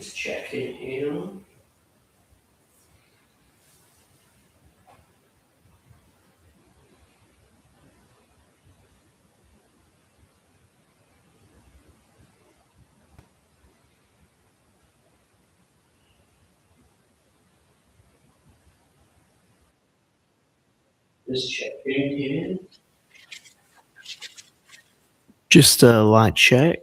Just checking in. Just checking in. Just a light check.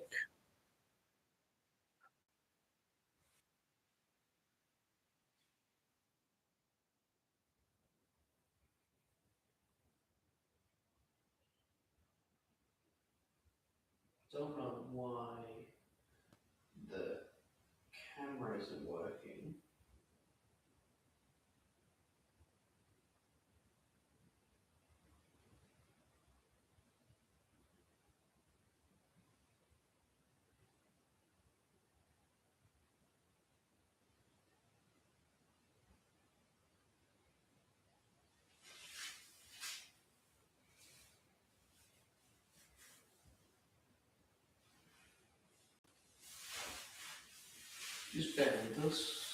Don't know why the camera isn't working. Just bear with us.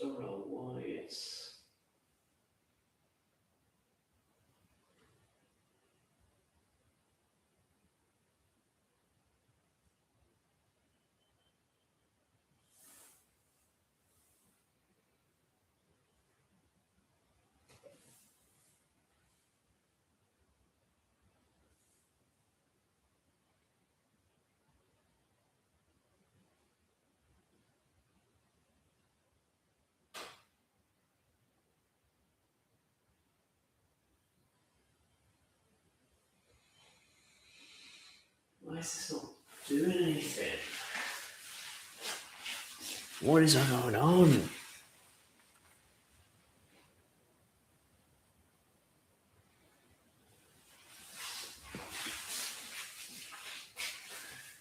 Don't know why it's. Why is this not doing anything? What is going on?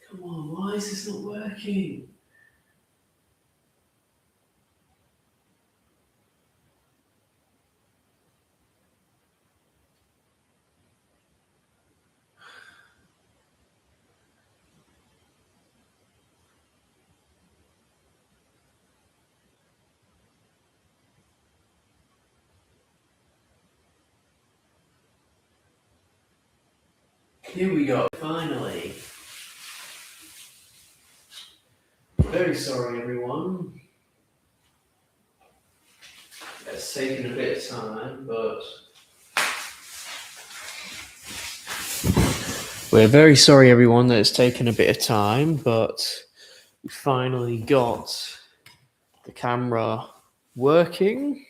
Come on, why is this not working? Here we go, finally. Very sorry, everyone. It's taken a bit of time, but we're very sorry, everyone, that it's taken a bit of time, but we finally got the camera working.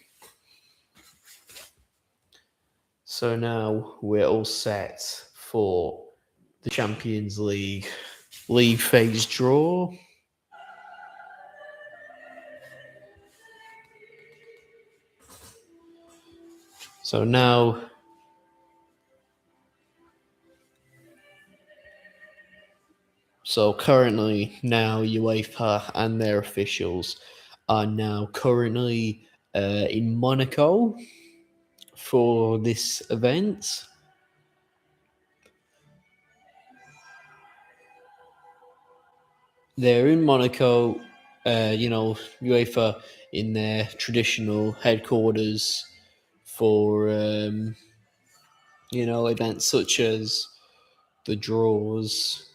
So now we're all set for the Champions League phase draw. So now currently now UEFA and their officials are now currently in Monaco for this event. They're in Monaco, UEFA in their traditional headquarters for, events such as the draws.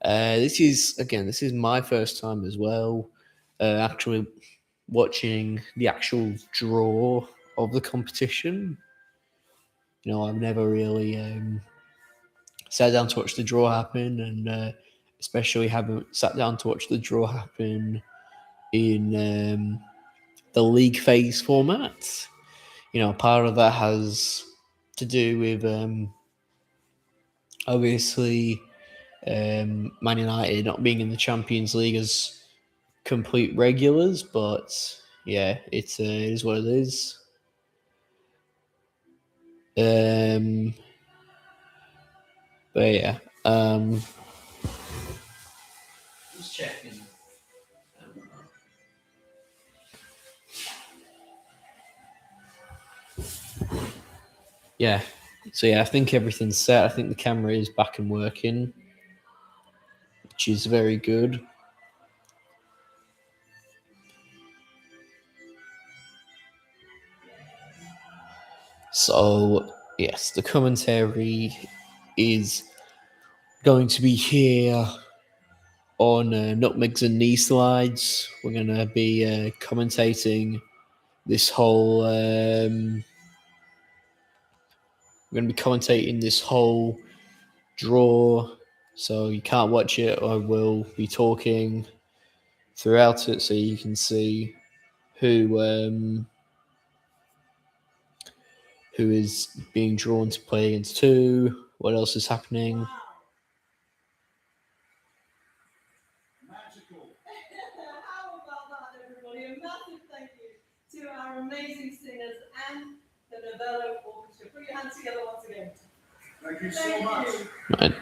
This is my first time as well, actually watching the actual draw of the competition. I've never really sat down to watch the draw happen, and especially haven't sat down to watch the draw happen in the league phase format. Part of that has to do with obviously Man United not being in the Champions League as complete regulars, but yeah, it is what it is. But yeah, just checking. Yeah, so yeah, I think everything's set. I think the camera is back and working, which is very good. So yes, the commentary is going to be here on Nutmegs and Knee Slides. We're going to be commentating this whole. We're going to be commentating this whole draw, so you can't watch it. I will be talking throughout it, so you can see who is being drawn to play against who. What else is happening? How about that, everybody? A massive thank you to our amazing singers and the Novello Orchestra. Put your hands together once again. Thank you so much. Right.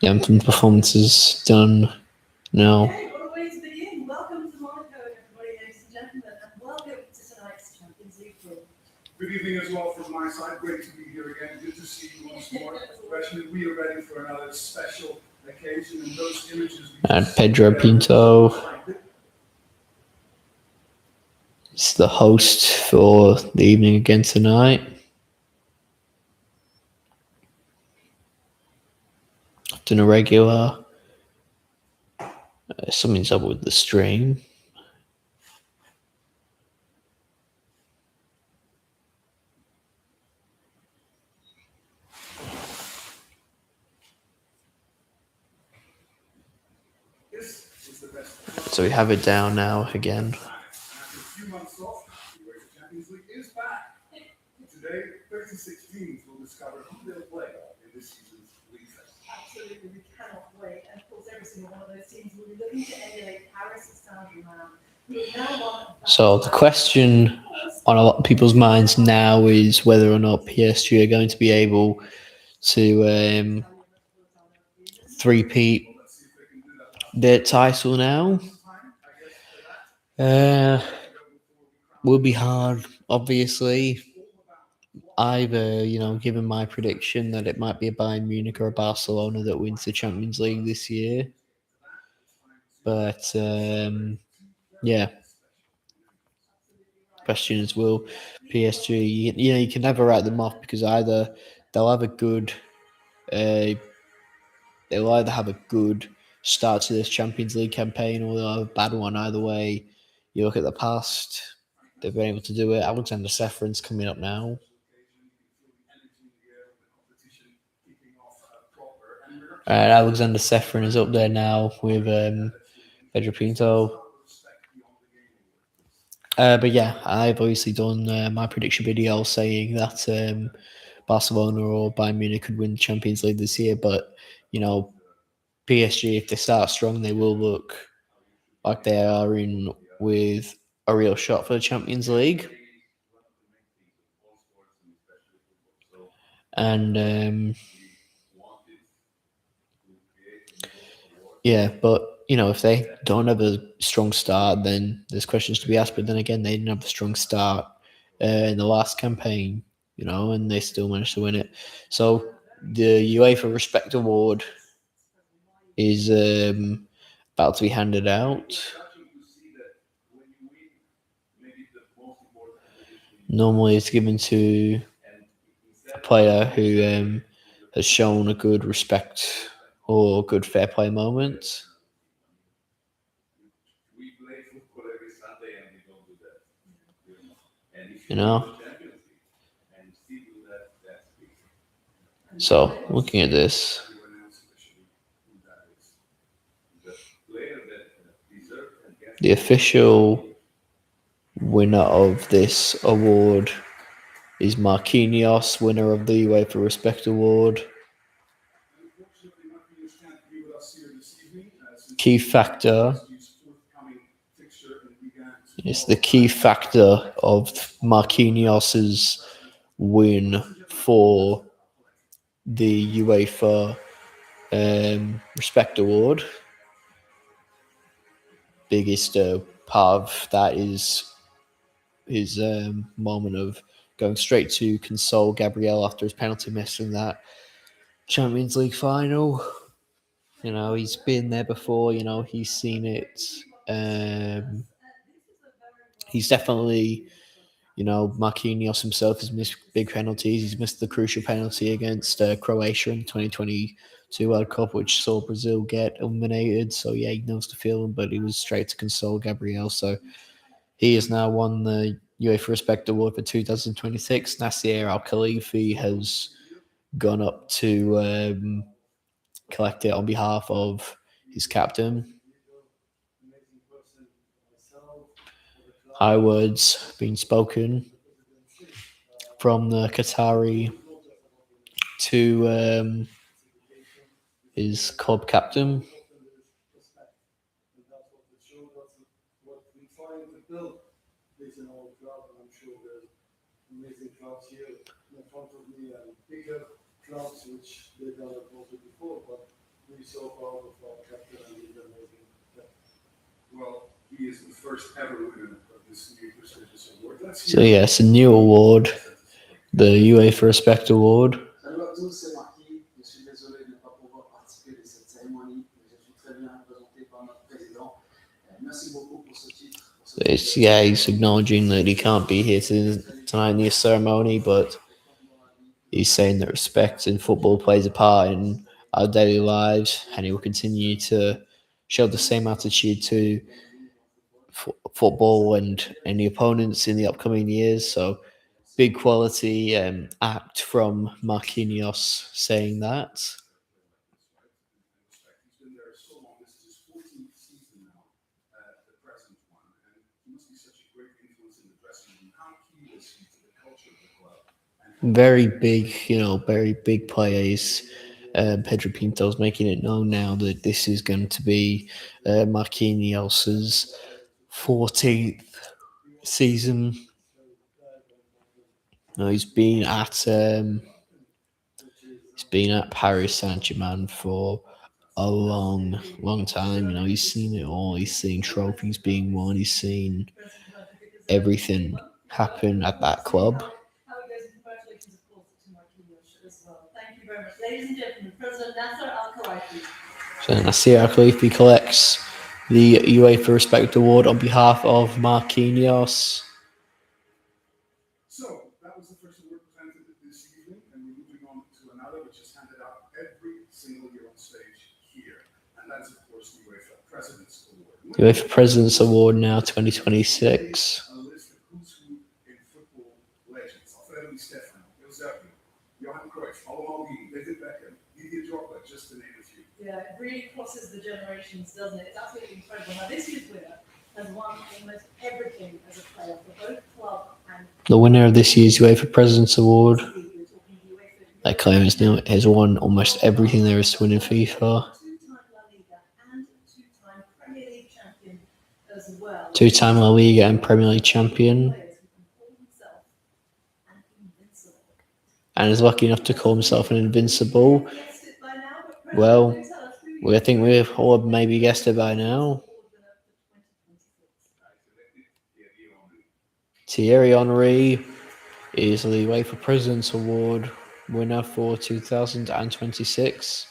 The anthem performance is done now. Okay, what a way to begin. Welcome to Monaco, everybody, ladies and gentlemen, and welcome to tonight's Champions League draw. Good evening as well from my side. Great to be here again. Good to see you once more. Especially we are ready for another special occasion, and those images. And Pedro Pinto is the host for the evening again tonight. Often a regular. Something's up with the stream. So we have it down now again. After a few months off, the UEFA Champions League is back. Today, 36 teams will discover who they'll play in this season's league phase. Absolutely, we cannot wait. And of course, every single one of those teams will be looking to emulate Paris Saint-Germain. So the question on a lot of people's minds now is whether or not PSG are going to be able to three-peat their title now. Will be hard, obviously. I've given my prediction that it might be a Bayern Munich or a Barcelona that wins the Champions League this year. But yeah. Question is, will PSG? You can never write them off because either they'll have a good, they'll either have a good start to this Champions League campaign or they'll have a bad one. Either way, you look at the past, they've been able to do it. Alexander Seferin's coming up now. Alexander Seferin is up there now with Pedro Pinto. But yeah, I've obviously done my prediction video saying that Barcelona or Bayern Munich could win the Champions League this year. But, PSG, if they start strong, they will look like they are in with a real shot for the Champions League. And yeah, but if they don't have a strong start, then there's questions to be asked. But then again, they didn't have a strong start in the last campaign, and they still managed to win it. So the UEFA Respect Award is about to be handed out. Normally, it's given to a player who has shown a good respect or good fair play moment. So, looking at this, the official winner of this award is Marquinhos, winner of the UEFA Respect Award. key factor. Rescue's forthcoming fixture in Ligue 1 It's the key factor of Marquinhos's win for the UEFA Respect Award. Biggest part of that is his moment of going straight to console Gabriel after his penalty miss in that Champions League final. You know, he's been there before. You know, he's seen it. He's definitely, you know, Marquinhos himself has missed big penalties. He's missed the crucial penalty against Croatia in 2022 World Cup, which saw Brazil get eliminated. So, yeah, he knows the feeling, but he was straight to console Gabriel. So, he has now won the UEFA Respect Award for 2026. Nasser Al-Khalifi has gone up to collect it on behalf of his captain. High words being spoken from the Qatari to his club captain. There's an old club, and I'm sure there's amazing clubs here in front of me and bigger clubs which they've done also before, but we're so proud of our captain and he's amazing. Well, he is the first ever winner of this new prestigious award. So, yeah, it's a new award, the UEFA Respect Award. Salut à tous, c'est Marquis. Je suis désolé de ne pas pouvoir participer de cette cérémonie, mais je suis très bien représenté par notre président. Merci beaucoup pour ce titre. It's, yeah, he's acknowledging that he can't be here tonight in the ceremony, but he's saying that respect in football plays a part in our daily lives, and he will continue to show the same attitude to football and any opponents in the upcoming years. So, big quality act from Marquinhos saying that. He's been there so long. This is his 14th season now, the present one, and he must be such a great influence in the dressing room. How key is he to the culture of the club? Very big, you know, very big players. Pedro Pinto's making it known now that this is going to be Marquinhos's 14th season. No, he's been at Paris Saint-Germain for a long, long time. You know, he's seen it all. He's seen trophies being won. He's seen everything happen at that club. Congratulations, of course, to Marquinhos as well. Thank you very much. Ladies and gentlemen, President Nasser Al-Khalifi. So Nasser Al-Khalifi collects the UEFA Respect Award on behalf of Marquinhos. So, that was the first award presented this evening, and we're moving on to another, which is handed out every single year on stage here. And that's, of course, the UEFA President's Award. UEFA President's Award now 2026. A list of who's who in football legends. Alfredo Di Stefano, Eusebio, Johan Cruyff, Paulo Maldini, David Beckham, Didier Drogba, just to name a few. Yeah, it really crosses the generations, doesn't it? It's absolutely incredible. Now, this year's winner has won almost everything as a player for both club and The winner of this year's UEFA President's Award, that claim has won almost everything there is to win in FIFA. Two-time La Liga and two-time Premier League champion as well. Two-time La Liga and Premier League champion, Players who can call himself an invincible. and is lucky enough to call himself an invincible. Guessed it by now, but Well, President, tell us who I think we've all maybe guessed it by now. Thierry Henry is the UEFA President's Award winner for 2026,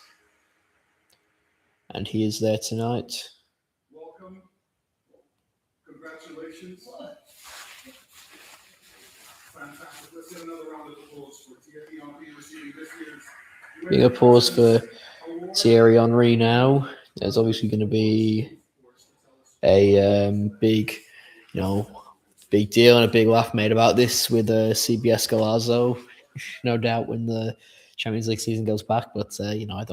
and he is there tonight. Welcome. Congratulations. Fantastic. Let's get another round of applause for Thierry Henry receiving this year's Big applause for Thierry Henry now. There's obviously going to be a big, you know, big deal and a big laugh made about this with CBS Galazzo, no doubt, when the Champions League season goes back. But you know, I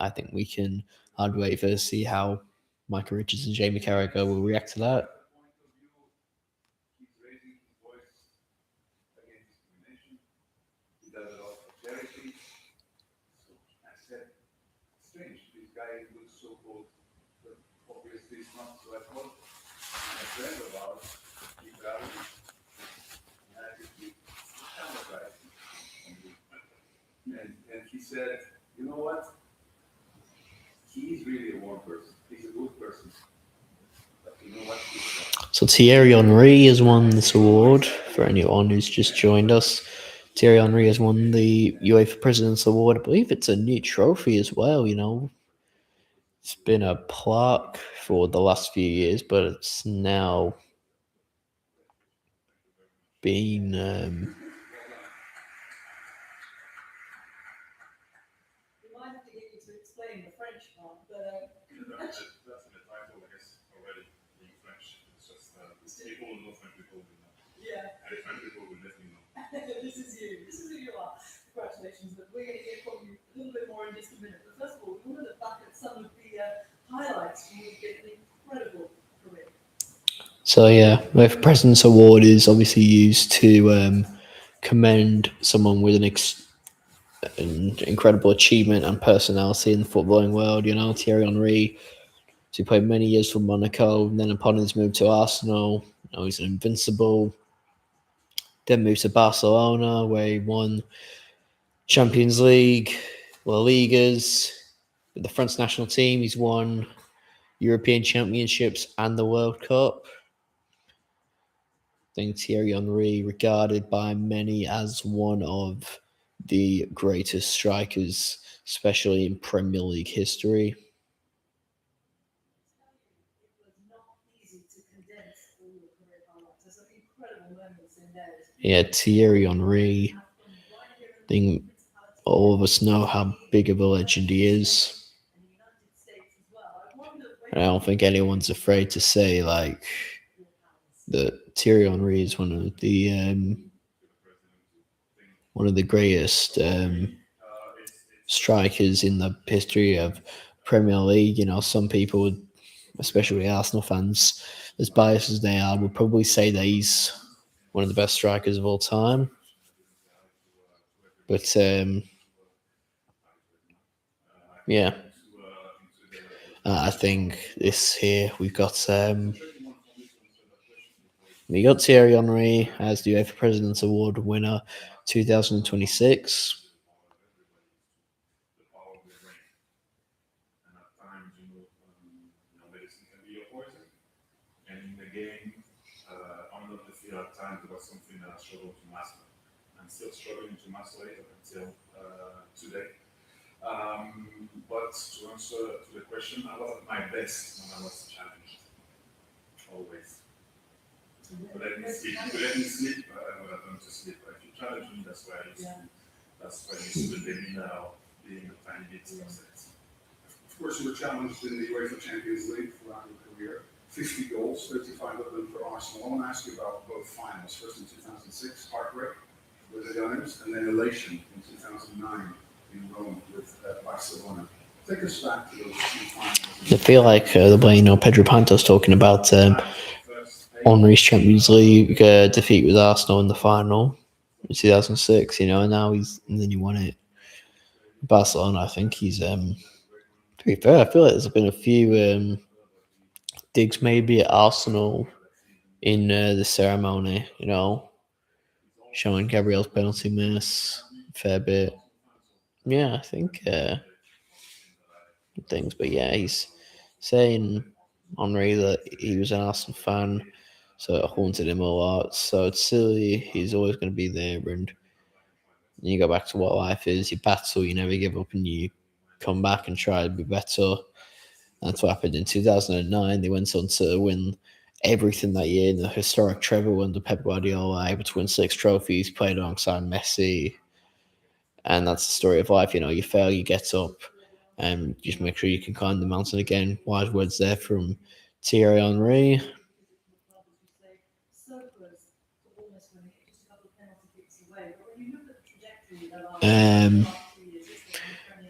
think we can hardly wait to see how Michael Richards and Jamie Carragher will react to that. He's raising his voice against discrimination. He does it all for charity. So I said, strange, this guy looks so cold, but So Thierry Henry has won this award. For anyone who's just joined us, Thierry Henry has won the UEFA President's Award. I believe it's a new trophy as well. It's been a plaque for the last few years, but it's now been We might have to get you to explain the French part, but That's in the title, I guess, already, being French. It's just people who know French people will know. yeah, And the French people will definitely know. this is you. This is who you are. Congratulations. But we're going to hear from you a little bit more in just a minute. But first of all, we want to look back at some of the highlights from your incredible career. So yeah, the President's Award is obviously used to commend someone with an incredible achievement and personality in the footballing world. Thierry Henry, he played many years for Monaco, and then upon his move to Arsenal, he's an invincible. Then moved to Barcelona, where he won Champions League, La Ligas. With the French national team, he's won European Championships and the World Cup. I think Thierry Henry, regarded by many as one of the greatest strikers, especially in Premier League history. It was not easy to condense all your career highlights. There's some incredible moments in there. Yeah, Thierry Henry. I think all of us know how big of a legend he is. In the United States as well. I wonder And I don't think anyone's afraid to say that Thierry Henry is one of the greatest strikers in the history of Premier League. Some people would, especially Arsenal fans, as biased as they are, would probably say that he's one of the best strikers of all time. But yeah, I think this here we've got Thierry Henry as the UEFA President's Award winner 2026. The power of the brain. And at times, medicine can be a poison. And in the game, on the field, at times, it was something that I struggled to master. I'm still struggling to master it up until today. But to answer to the question, I was at my best when I was challenged. Always. To let me sleep, I would have done to sleep. But if you challenge me, that's why I used to. That's why I used to the demeanor of being a tiny bit upset. Of course, you were challenged in the UEFA Champions League throughout your career. 50 goals, 35 of them for Arsenal. I want to ask you about both finals. First in 2006, heartbreak with the Gunners, and then elation in 2009 in Rome with Barcelona. Take us back to those two finals. I feel like the way Pedro Panto's talking about Henry's Champions League defeat with Arsenal in the final in 2006, and now and then he won it. Barcelona, I think he's to be fair, I feel like there's been a few digs maybe at Arsenal in the ceremony, showing Gabriel's penalty miss a fair bit. Yeah, I think things, but yeah, he's saying Henry that he was an Arsenal fan, so it haunted him a lot. So it's silly. He's always going to be there, and you go back to what life is. You battle, you never give up, and you come back and try to be better. That's what happened in 2009. They went on to win everything that year in the historic treble under Pep Guardiola, able to win 6 trophies, played alongside Messi. And that's the story of life. You fail, you get up, and just make sure you can climb the mountain again. Wise words there from Thierry Henry.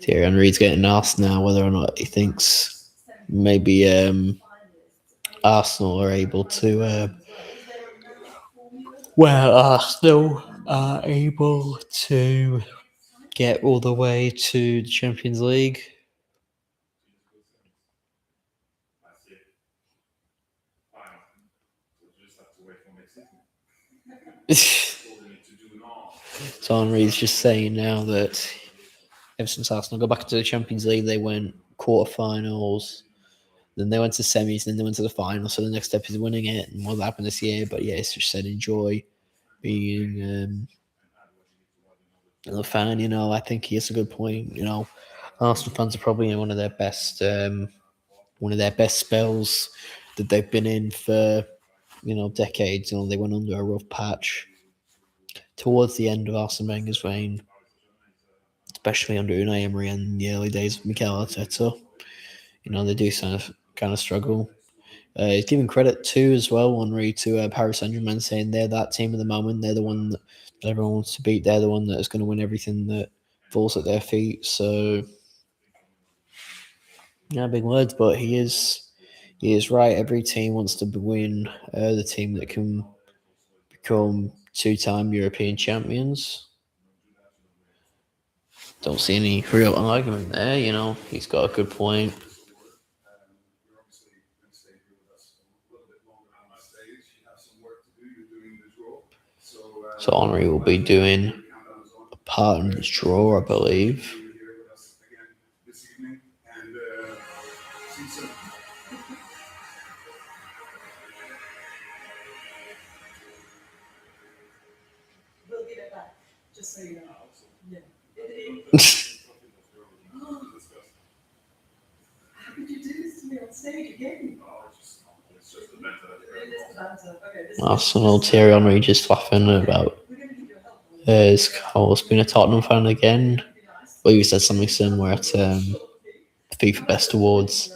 Thierry Henry's getting asked now whether or not he thinks maybe Arsenal are able to Arsenal are able to get all the way to the Champions League. So Henry's just saying now that ever since Arsenal got back into the Champions League, they went quarterfinals, Then they went to semis, then they went to the final. So the next step is winning it, and what happened this year. But yeah, it's just said enjoy being a fan. You know, I think he has a good point. You know, Arsenal fans are probably in one of their best spells that they've been in for decades. You know, they went under a rough patch towards the end of Arsene Wenger's reign, especially under Unai Emery and the early days of Mikel Arteta. You know, they do kind of struggle. He's giving credit too as well, Henry, to Paris Saint-Germain, saying they're that team at the moment. They're the one that everyone wants to beat. They're the one that is going to win everything that falls at their feet. So, yeah, big words, but he is right. Every team wants to win the team that can become two-time European champions. Don't see any real argument there. You know, he's got a good point. You're obviously going to stay here with us a little bit longer on that stage. You have some work to do. You're doing the draw. So Henry will be doing a part in this draw, I believe. Here with us again this evening, and see you soon. We'll give it back, just so you know. Yeah. How could you do this to me on stage again? It's just the banter. It is the banter. Okay, this Arsenal, Thierry Henry just laughing about we're going to give you a help. his Cole's being a Tottenham fan again. Well, he said something similar at FIFA Best Awards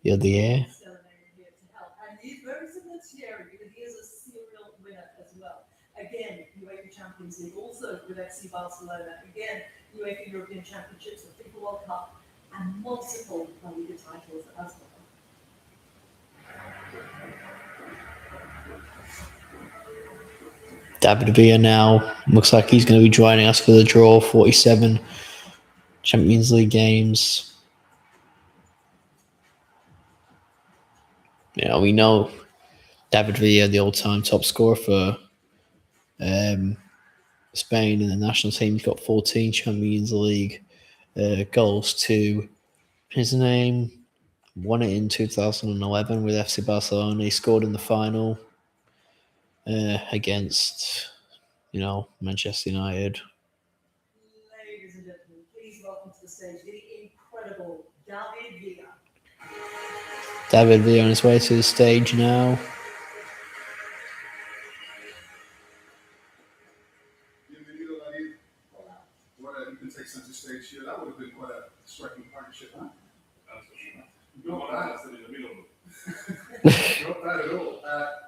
the other year. And he's very similar to Thierry because he is a serial winner as well. Again, UEFA Champions League, also with FC Barcelona. Again, UEFA European Championships, the FIFA World Cup, and multiple La Liga titles as well. David Villa now looks like he's going to be joining us for the draw. 47 Champions League games. You know, we know David Villa, the all-time top scorer for Spain in the national team. He's got 14 Champions League goals to his name. Won it in 2011 with FC Barcelona. He scored in the final against, Manchester United. Ladies and gentlemen, please welcome to the stage the incredible David Villa. David Villa on his way to the stage now. Bienvenido, David. What you can take center stage here. That would have been quite a striking partnership, huh? That's for sure. Not bad. In the middle. Not bad at all.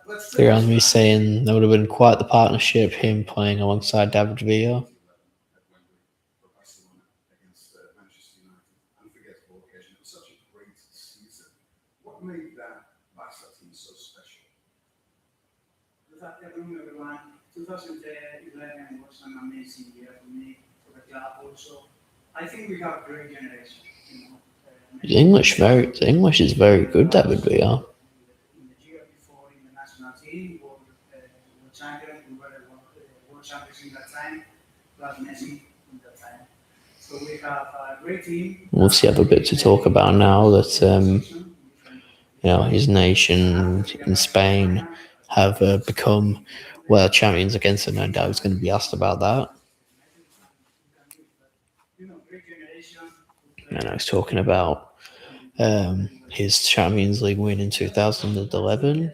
Let's take Here on me saying that would have been quite the partnership, him playing alongside David Villa. for Barcelona against Manchester United. Unforgettable occasion. It was such a great season. What made that Barca team so special? Good afternoon, everyone. 2011 was an amazing year for me, for the club also. I think we have a great generation. The English is very good, David Villa. In the year before in the national team, we were champions, we were world champions in that time, plus Messi in that time. So we have a great team. We'll obviously have a bit to talk about now that his nation in Spain have become world champions again, so no doubt he's going to be asked about that. Great generation. And I was talking about his Champions League win in 2011.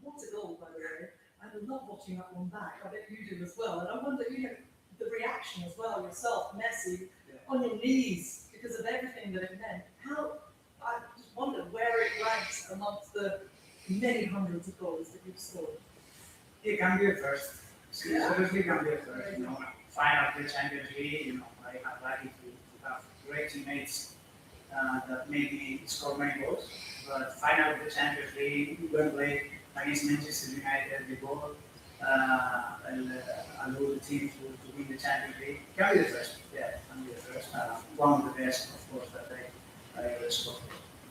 What a goal, by the way. I love watching that one back. I bet you do as well. And I wonder, the reaction as well yourself, Messi, on your knees because of everything that it meant. I just wonder where it ranks amongst the many hundreds of goals that you've scored. It can be a first. Seriously, it can be a first. Final of the Champions League, I have lucky to have great teammates that made me score many goals. But final of the Champions League, we were playing against Manchester United before, and allow the team to win the Champions League. Can be the first, yeah, can be the first. One of the best, of course, that I ever scored.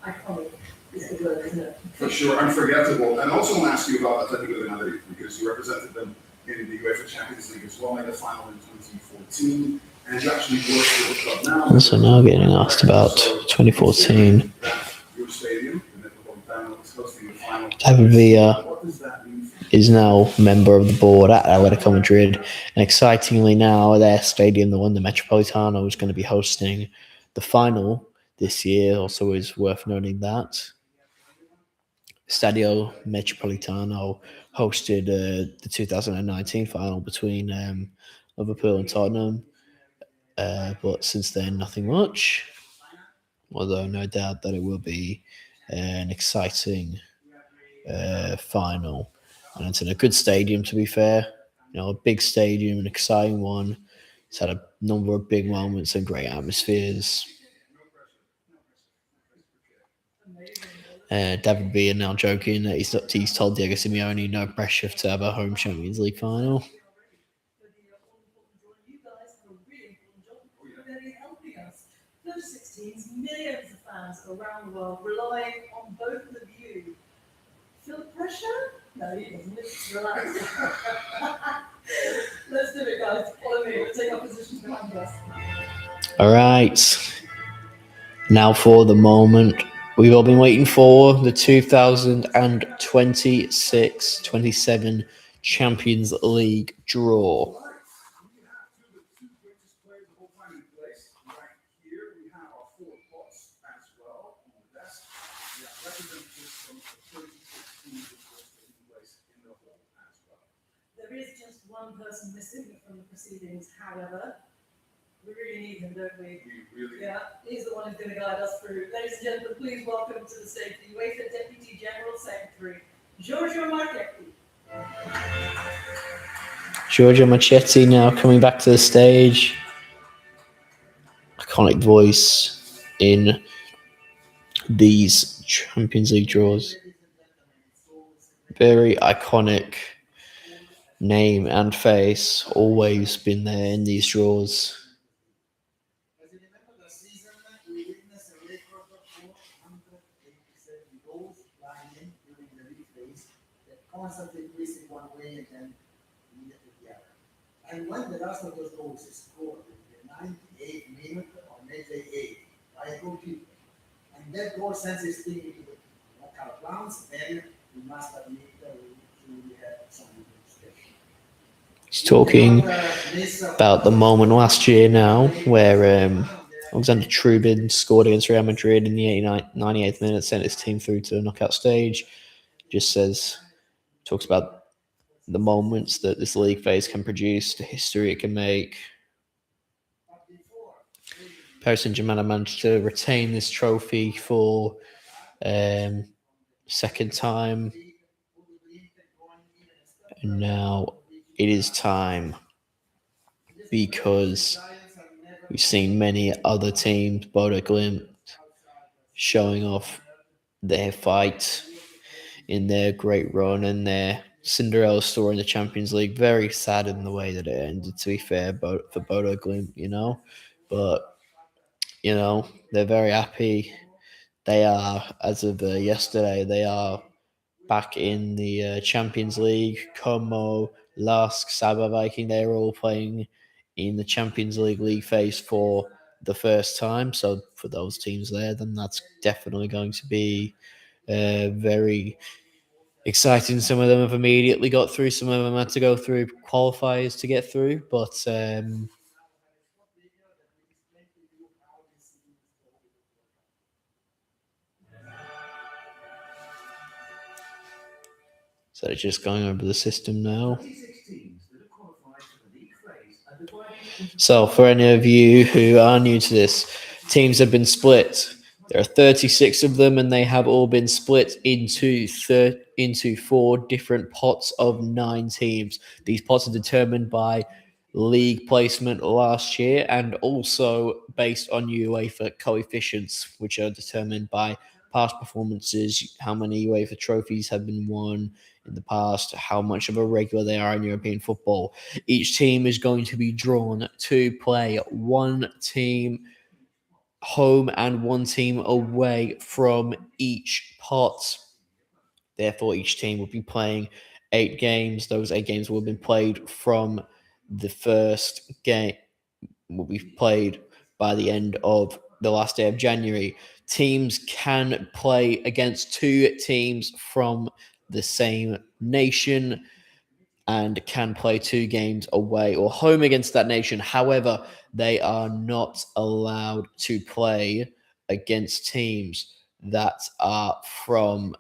Iconic is the word, isn't it? For sure, unforgettable. And also want to ask you about Atletico de Madrid because you represented them in the UEFA Champions League as well, made the final in 2014. and you actually work for the club now. So now getting asked about 2014. Your stadium, the Metropolitano, is hosting the final. David Villa What does that mean for you? is now member of the board at Atletico Madrid, and excitingly now their stadium, the one the Metropolitano, is going to be hosting the final this year. Also, is worth noting that Stadio Metropolitano hosted the 2019 final between Liverpool and Tottenham, but since then nothing much. Although no doubt that it will be an exciting final, and it's in a good stadium. To be fair, a big stadium, an exciting one. It's had a number of big moments and great atmospheres. David B are now joking that he's told Diego Simeone no pressure to have a home Champions League final. You guys have a really important job. You're going to be helping us. 36 teams, millions of fans around the world relying on both of you. Feel the pressure? No, he doesn't. Just relax. Let's do it, guys. Follow me. Let's take our positions behind us. All right. Now for the moment we've all been waiting for, the 2026-27 Champions League draw. We have two greatest players of all time in place. Right here, we have our 4 pots as well on the desk. We have representatives from the 36 teams which was taking place in the hall as well. There is just one person missing from the proceedings, however. We really need him, don't we? We really Yeah, he's the one who's going to guide us through. Ladies and gentlemen, please welcome to the stage the UEFA Deputy General Secretary, Giorgio Marchetti. Giorgio Marchetti now coming back to the stage. Iconic voice in these Champions League draws. Very iconic name and face. Always been there in these draws. As you remember the season, we witnessed a record of 487 goals flying in during the league phase that constantly increasing one way and then immediately the other. And when the last of those goals is scored in the 98th minute or 98 by a goalkeeper, and that goal sends his team into the knockout rounds, then we must admit that we truly have something special. He's talking about the moment last year now where Alexander Trubin scored against Real Madrid in the 98th minute, sent his team through to the knockout stage. Just talks about the moments that this league phase can produce, the history it can make. Paris Saint-Germain managed to retain this trophy for second time, and now it is time, because we've seen many other teams, Bodo Glimt, showing off their fight in their great run and their Cinderella story in the Champions League. Very sad in the way that it ended, to be fair, for Bodo Glimt, But, they're very happy. They are, as of yesterday, they are back in the Champions League. Como, Lask, Saba Viking, they're all playing in the Champions League phase for the first time. So for those teams there, then that's definitely going to be very exciting. Some of them have immediately got through. Some of them had to go through qualifiers to get through. But so it's just going over the system now. So for any of you who are new to this, teams have been split. There are 36 of them, and they have all been split into 4 different pots of 9 teams. These pots are determined by league placement last year and also based on UEFA coefficients, which are determined by past performances, how many UEFA trophies have been won in the past, how much of a regular they are in European football. Each team is going to be drawn to play one team home and one team away from each pot. Therefore, each team will be playing 8 games. Those 8 games will have been played from the first game. will be played by the end of the last day of January. Teams can play against 2 teams from the same nation and can play 2 games away or home against that nation. However, they are not allowed to play against teams that are from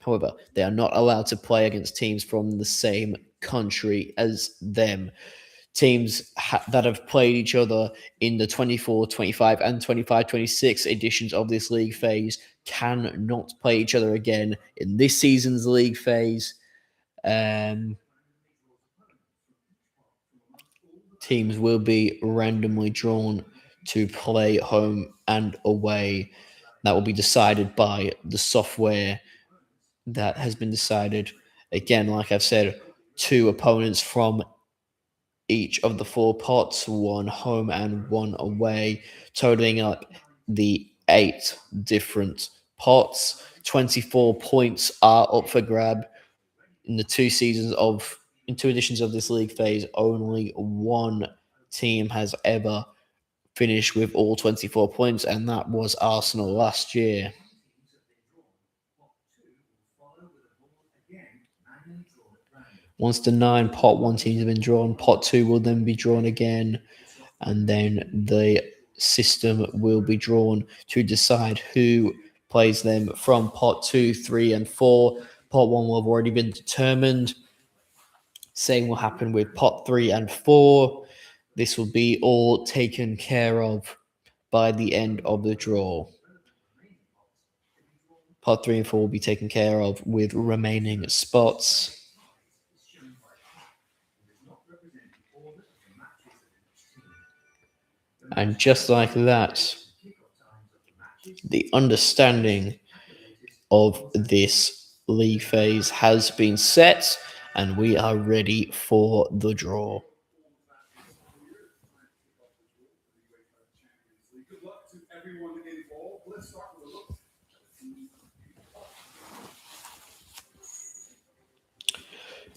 However, they are not allowed to play against teams from the same country as them. Teams that have played each other in the 24-25 and 25-26 editions of this league phase cannot play each other again in this season's league phase. Teams will be randomly drawn to play home and away. That will be decided by the software that has been decided. Again, like I've said, 2 opponents from each of the 4 pots, 1 home and 1 away, totaling up the 8 different pots. 24 points are up for grab in the 2 editions of this league phase. Only 1 team has ever finished with all 24 points, and that was Arsenal last year. Once the 9 pot 1 teams have been drawn, pot 2 will then be drawn again, and then the system will be drawn to decide who plays them from pot 2, 3, and 4. Pot 1 will have already been determined. Same will happen with pot 3 and 4. This will be all taken care of by the end of the draw. Pot 3 and 4 will be taken care of with remaining spots. And just like that, the understanding of this league phase has been set, and we are ready for the draw. Good luck to everyone involved. Let's start with a look.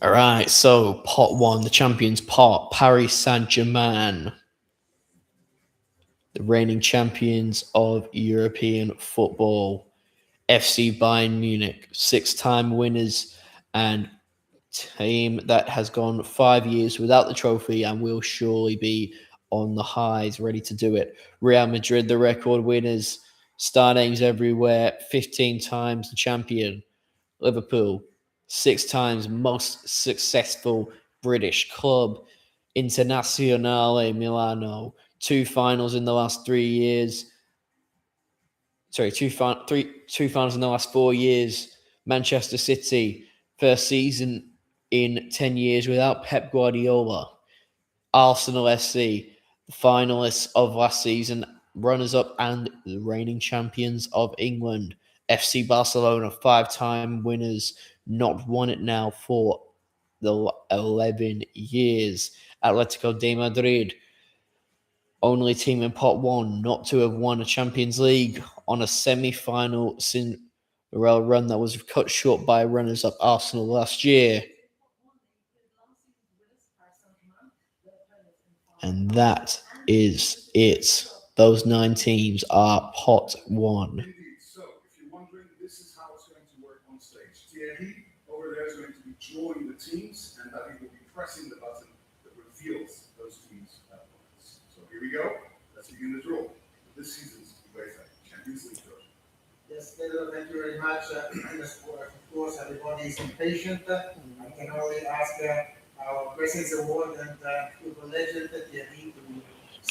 All right, so pot 1, the champions pot, Paris Saint-Germain, the reigning champions of European football. FC Bayern Munich, 6-time winners, and team that has gone 5 years without the trophy and will surely be on the highs, ready to do it. Real Madrid, the record winners, star names everywhere, 15 times the champion. Liverpool, 6 times most successful British club. Internazionale Milano, 2 finals in the last 3 years. Sorry, two finals in the last 4 years. Manchester City, first season in 10 years without Pep Guardiola. Arsenal SC, the finalists of last season, runners-up and the reigning champions of England. FC Barcelona, 5-time winners, not won it now for the 11 years. Atletico de Madrid, only team in pot 1 not to have won a Champions League, on a semi-final Cinderella run that was cut short by runners-up Arsenal last year. And that is it. Those 9 teams are pot 1. Indeed. So, if you're wondering, this is how it's going to work on stage. Thierry over there is going to be drawing the teams, and David will be pressing the button that reveals those teams at once. So here we go. Let's begin the draw. This season's UEFA Champions League draw. Yes, Pedro, thank you very much. Of course, everybody is impatient. I can only ask our President's Award and football legend Thierry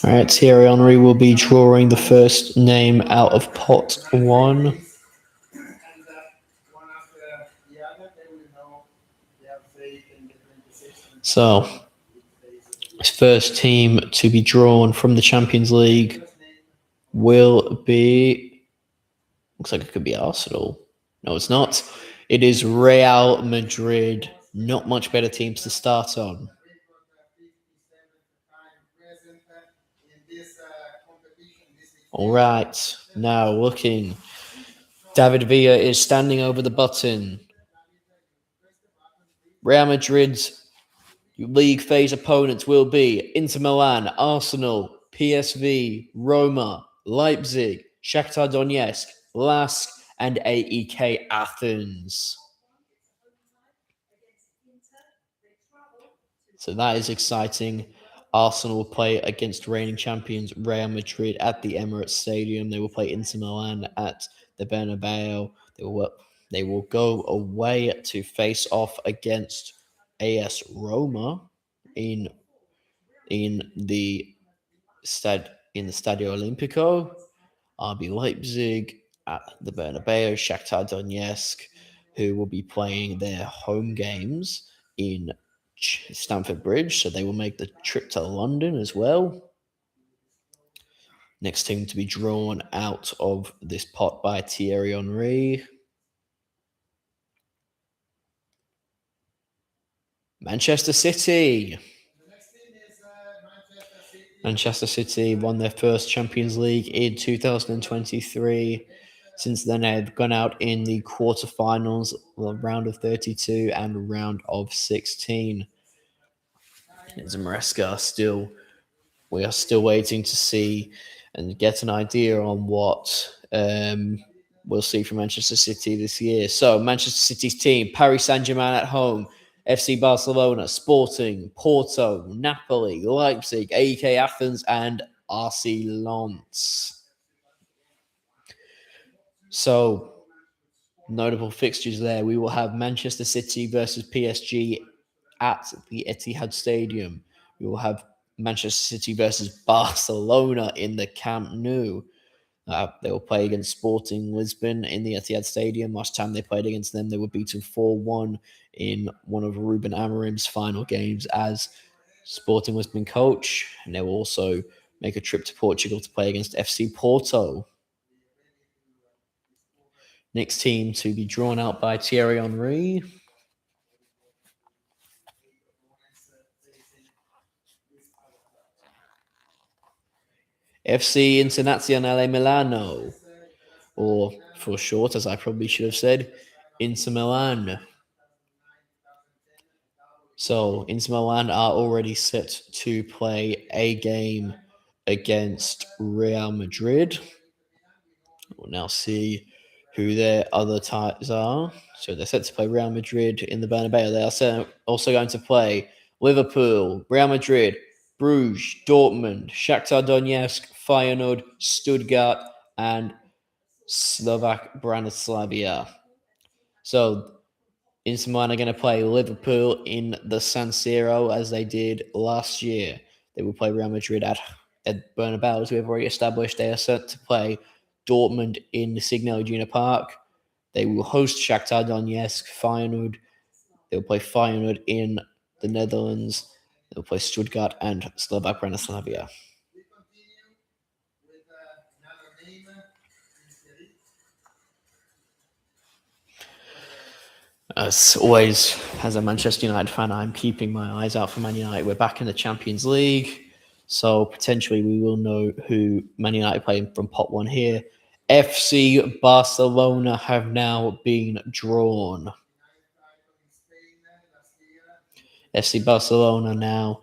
to. All right, Thierry Henry will be drawing the first name out of pot 1. And one after the other, they will know they have faith in the 26th. So, his first team to be drawn from the Champions League will be, looks like it could be Arsenal. No, it's not. It is Real Madrid. Not much better teams to start on. All right, now looking. David Villa is standing over the button. Real Madrid's league phase opponents will be Inter Milan, Arsenal, PSV, Roma, Leipzig, Shakhtar Donetsk, Lask, and AEK Athens. So that is exciting. Arsenal will play against reigning champions Real Madrid at the Emirates Stadium. They will play Inter Milan at the Bernabeu. They will go away to face off against AS Roma in the Stadio Olimpico. RB Leipzig at the Bernabeu. Shakhtar Donetsk, who will be playing their home games in Stamford Bridge, so they will make the trip to London as well. Next team to be drawn out of this pot by Thierry Henry. Manchester City. Manchester City won their first Champions League in 2023. Since then, they've gone out in the quarterfinals, round of 32 and round of 16. Maresca we are still waiting to see and get an idea on what we'll see from Manchester City this year. So, Manchester City's team: Paris Saint-Germain at home, FC Barcelona, Sporting, Porto, Napoli, Leipzig, AEK Athens, and RC Lens. So, notable fixtures there. We will have Manchester City versus PSG at the Etihad Stadium. We will have Manchester City versus Barcelona in the Camp Nou. They will play against Sporting Lisbon in the Etihad Stadium. Last time they played against them, they were beaten 4-1 in one of Ruben Amorim's final games as Sporting Lisbon coach. And they will also make a trip to Portugal to play against FC Porto. Next team to be drawn out by Thierry Henry. FC Internazionale Milano, or for short, as I probably should have said, Inter Milan. So, Inter Milan are already set to play a game against Real Madrid. We'll now see who their other ties are. So, they're set to play Real Madrid in the Bernabeu. They are also going to play Liverpool, Real Madrid, Bruges, Dortmund, Shakhtar Donetsk, Feyenoord, Stuttgart, and Slovak Bratislava. So, Inter Milan are going to play Liverpool in the San Siro as they did last year. They will play Real Madrid at Bernabeu, as we've already established. They are set to play Dortmund in the Signal Iduna Park. They will host Shakhtar Donetsk, Feyenoord. They will play Feyenoord in the Netherlands. They will play Stuttgart and Slovak Bratislava. As always, as a Manchester United fan, I'm keeping my eyes out for Man United. We're back in the Champions League, so potentially we will know who Man United play from pot one here. FC Barcelona have now been drawn. FC Barcelona now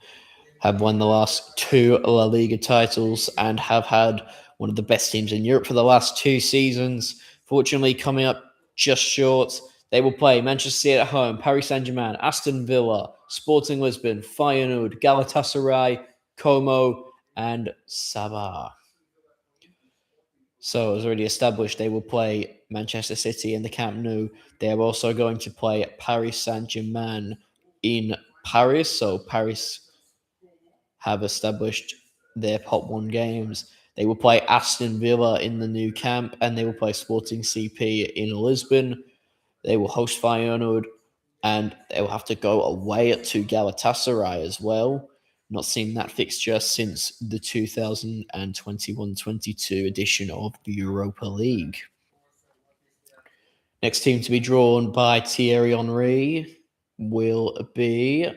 have won the last 2 La Liga titles and have had one of the best teams in Europe for the last 2 seasons. Fortunately, coming up just short, they will play Manchester City at home, Paris Saint-Germain, Aston Villa, Sporting Lisbon, Feyenoord, Galatasaray, Como, and Sabah. So, as already established, they will play Manchester City in the Camp Nou. They are also going to play Paris Saint-Germain in Paris. So, Paris have established their pot 1 games. They will play Aston Villa in the new camp, and they will play Sporting CP in Lisbon. They will host Feyenoord, and they will have to go away to Galatasaray as well. Not seen that fixture since the 2021-22 edition of the Europa League. Next team to be drawn by Thierry Henry will be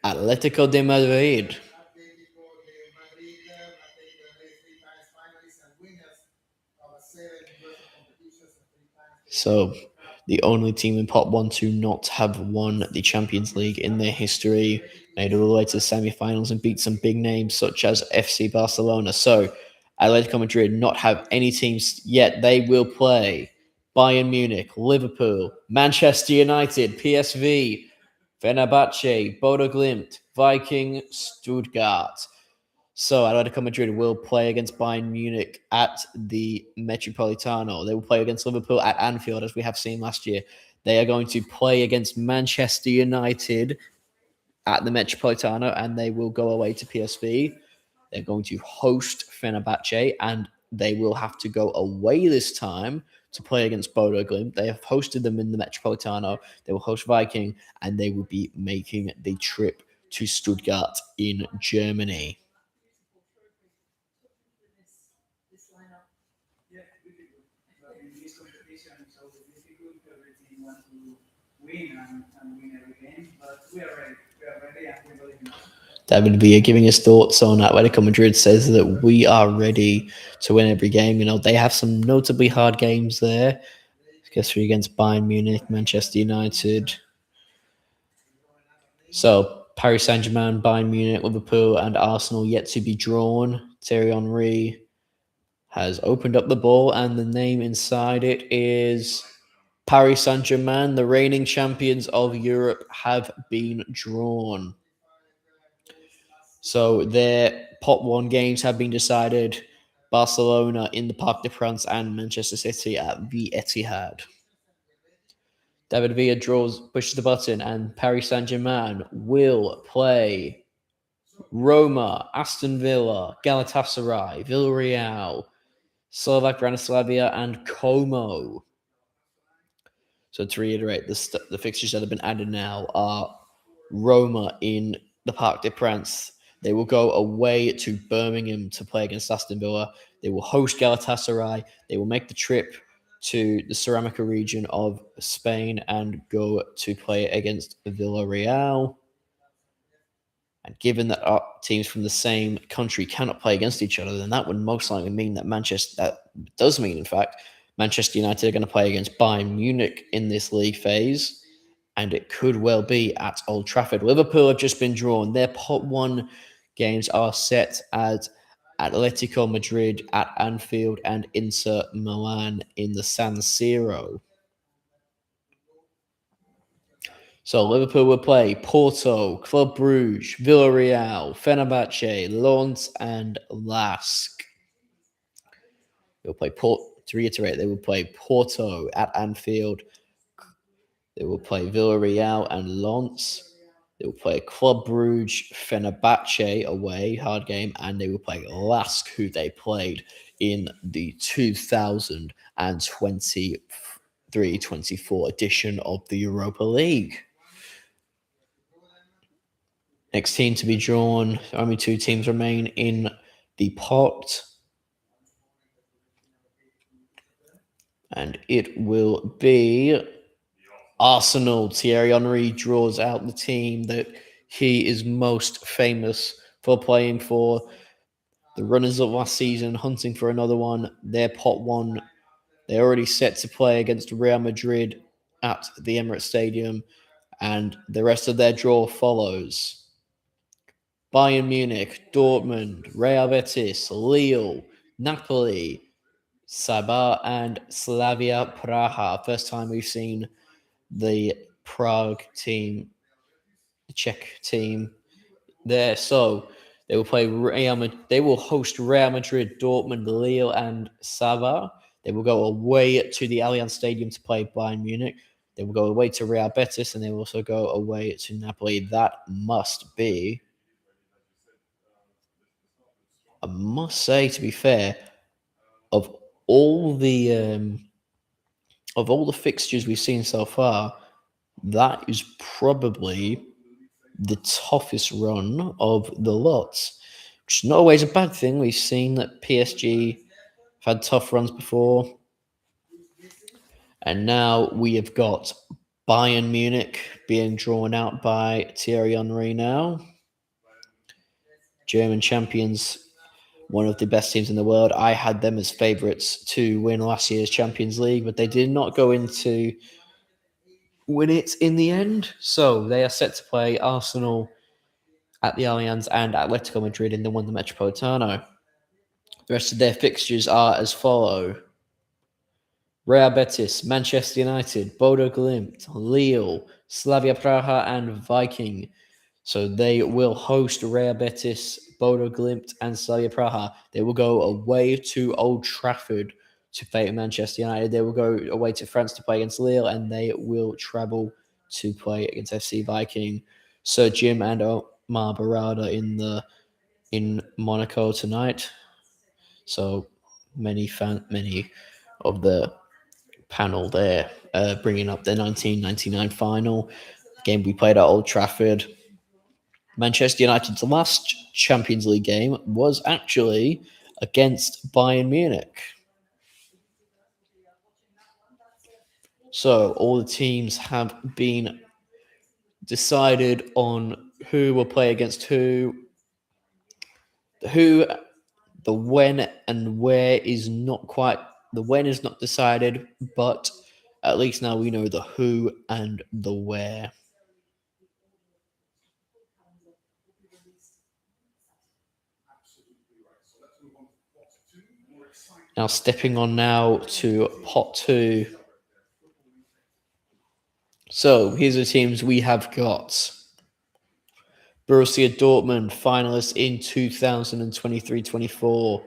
Atletico de Madrid. So, the only team in pot 1 to not have won the Champions League in their history, made it all the way to the semi-finals and beat some big names such as FC Barcelona. So Atletico Madrid not have any teams yet. They will play Bayern Munich, Liverpool, Manchester United, PSV, Fenerbahce, Bodo Glimt, Viking, Stuttgart. So Atletico Madrid will play against Bayern Munich at the Metropolitano. They will play against Liverpool at Anfield, as we have seen last year. They are going to play against Manchester United at the Metropolitano, and they will go away to PSV. They're going to host Fenerbahce, and they will have to go away this time to play against Bodo Glimt. They have hosted them in the Metropolitano. They will host Viking, and they will be making the trip to Stuttgart in Germany. This lineup. Yeah, difficult. But in this competition, it's always difficult. Every team wants to win and win every game. But we are ready. We are ready, and we believe in us. David Villa giving his thoughts on Atletico Madrid says that we are ready to win every game. You know, they have some notably hard games there, especially against Bayern Munich, Manchester United. So Paris Saint-Germain, Bayern Munich, Liverpool, and Arsenal yet to be drawn. Thierry Henry has opened up the ball, and the name inside it is Paris Saint-Germain. The reigning champions of Europe have been drawn. So their pot 1 games have been decided. Barcelona in the Parc des Princes and Manchester City at the Etihad. David Villa pushes the button, and Paris Saint-Germain will play Roma, Aston Villa, Galatasaray, Villarreal, Slovak Bratislava, and Como. So to reiterate, the fixtures that have been added now are Roma in the Parc des Princes. They will go away to Birmingham to play against Aston Villa. They will host Galatasaray. They will make the trip to the Ceramica region of Spain and go to play against Villarreal. And given that our teams from the same country cannot play against each other, then that would most likely mean that in fact, Manchester United are going to play against Bayern Munich in this league phase. And it could well be at Old Trafford. Liverpool have just been drawn. Their pot 1 games are set at Atletico Madrid at Anfield and Inter Milan in the San Siro. So Liverpool will play Porto, Club Brugge, Villarreal, Fenerbahce, Lens, and Lask. They'll play to reiterate, they will play Porto at Anfield. They will play Villarreal and Lens. They will play Club Brugge, Fenerbahce away, hard game, and they will play Lask, who they played in the 2023-24 edition of the Europa League. Next team to be drawn, only 2 teams remain in the pot. And it will be Arsenal. Thierry Henry draws out the team that he is most famous for playing for. The runners-up last season, hunting for another one. Their pot 1, they're already set to play against Real Madrid at the Emirates Stadium. And the rest of their draw follows. Bayern Munich, Dortmund, Real Betis, Lille, Napoli, Sabah, and Slavia Praha. First time we've seen the Prague team, the Czech team there. So they will play they will host Real Madrid, Dortmund, Lille, and Sabah. They will go away to the Allianz Stadium to play Bayern Munich. They will go away to Real Betis, and they will also go away to Napoli. That must be, I must say, to be fair, of all the fixtures we've seen so far, that is probably the toughest run of the lot, which is not always a bad thing. We've seen that PSG have had tough runs before. And now we have got Bayern Munich being drawn out by Thierry Henry now. German champions, one of the best teams in the world. I had them as favourites to win last year's Champions League, but they did not go into win it in the end. So they are set to play Arsenal at the Allianz and Atletico Madrid in the Wanda Metropolitano. The rest of their fixtures are as follow: Real Betis, Manchester United, Bodo Glimt, Lille, Slavia Praha, and Viking. So they will host Real Betis, Bodo Glimt, and Slavia Praha. They will go away to Old Trafford to play Manchester United. They will go away to France to play against Lille, and they will travel to play against FC Viking. Sir Jim and Omar Barada in Monaco tonight. So many of the panel there bringing up the 1999 final game we played at Old Trafford. Manchester United's last Champions League game was actually against Bayern Munich. So all the teams have been decided on who will play against who. The when and where is not quite. The when is not decided, but at least now we know the who and the where. Now stepping on now to pot 2. So here's the teams we have got. Borussia Dortmund, finalists in 2023-24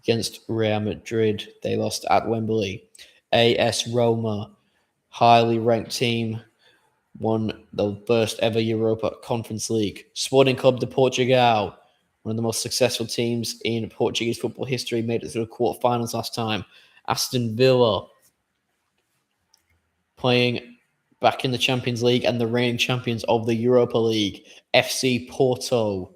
against Real Madrid. They lost at Wembley. AS Roma, highly ranked team, won the first ever Europa Conference League. Sporting Club de Portugal, one of the most successful teams in Portuguese football history, made it to the quarterfinals last time. Aston Villa, playing back in the Champions League and the reigning champions of the Europa League. FC Porto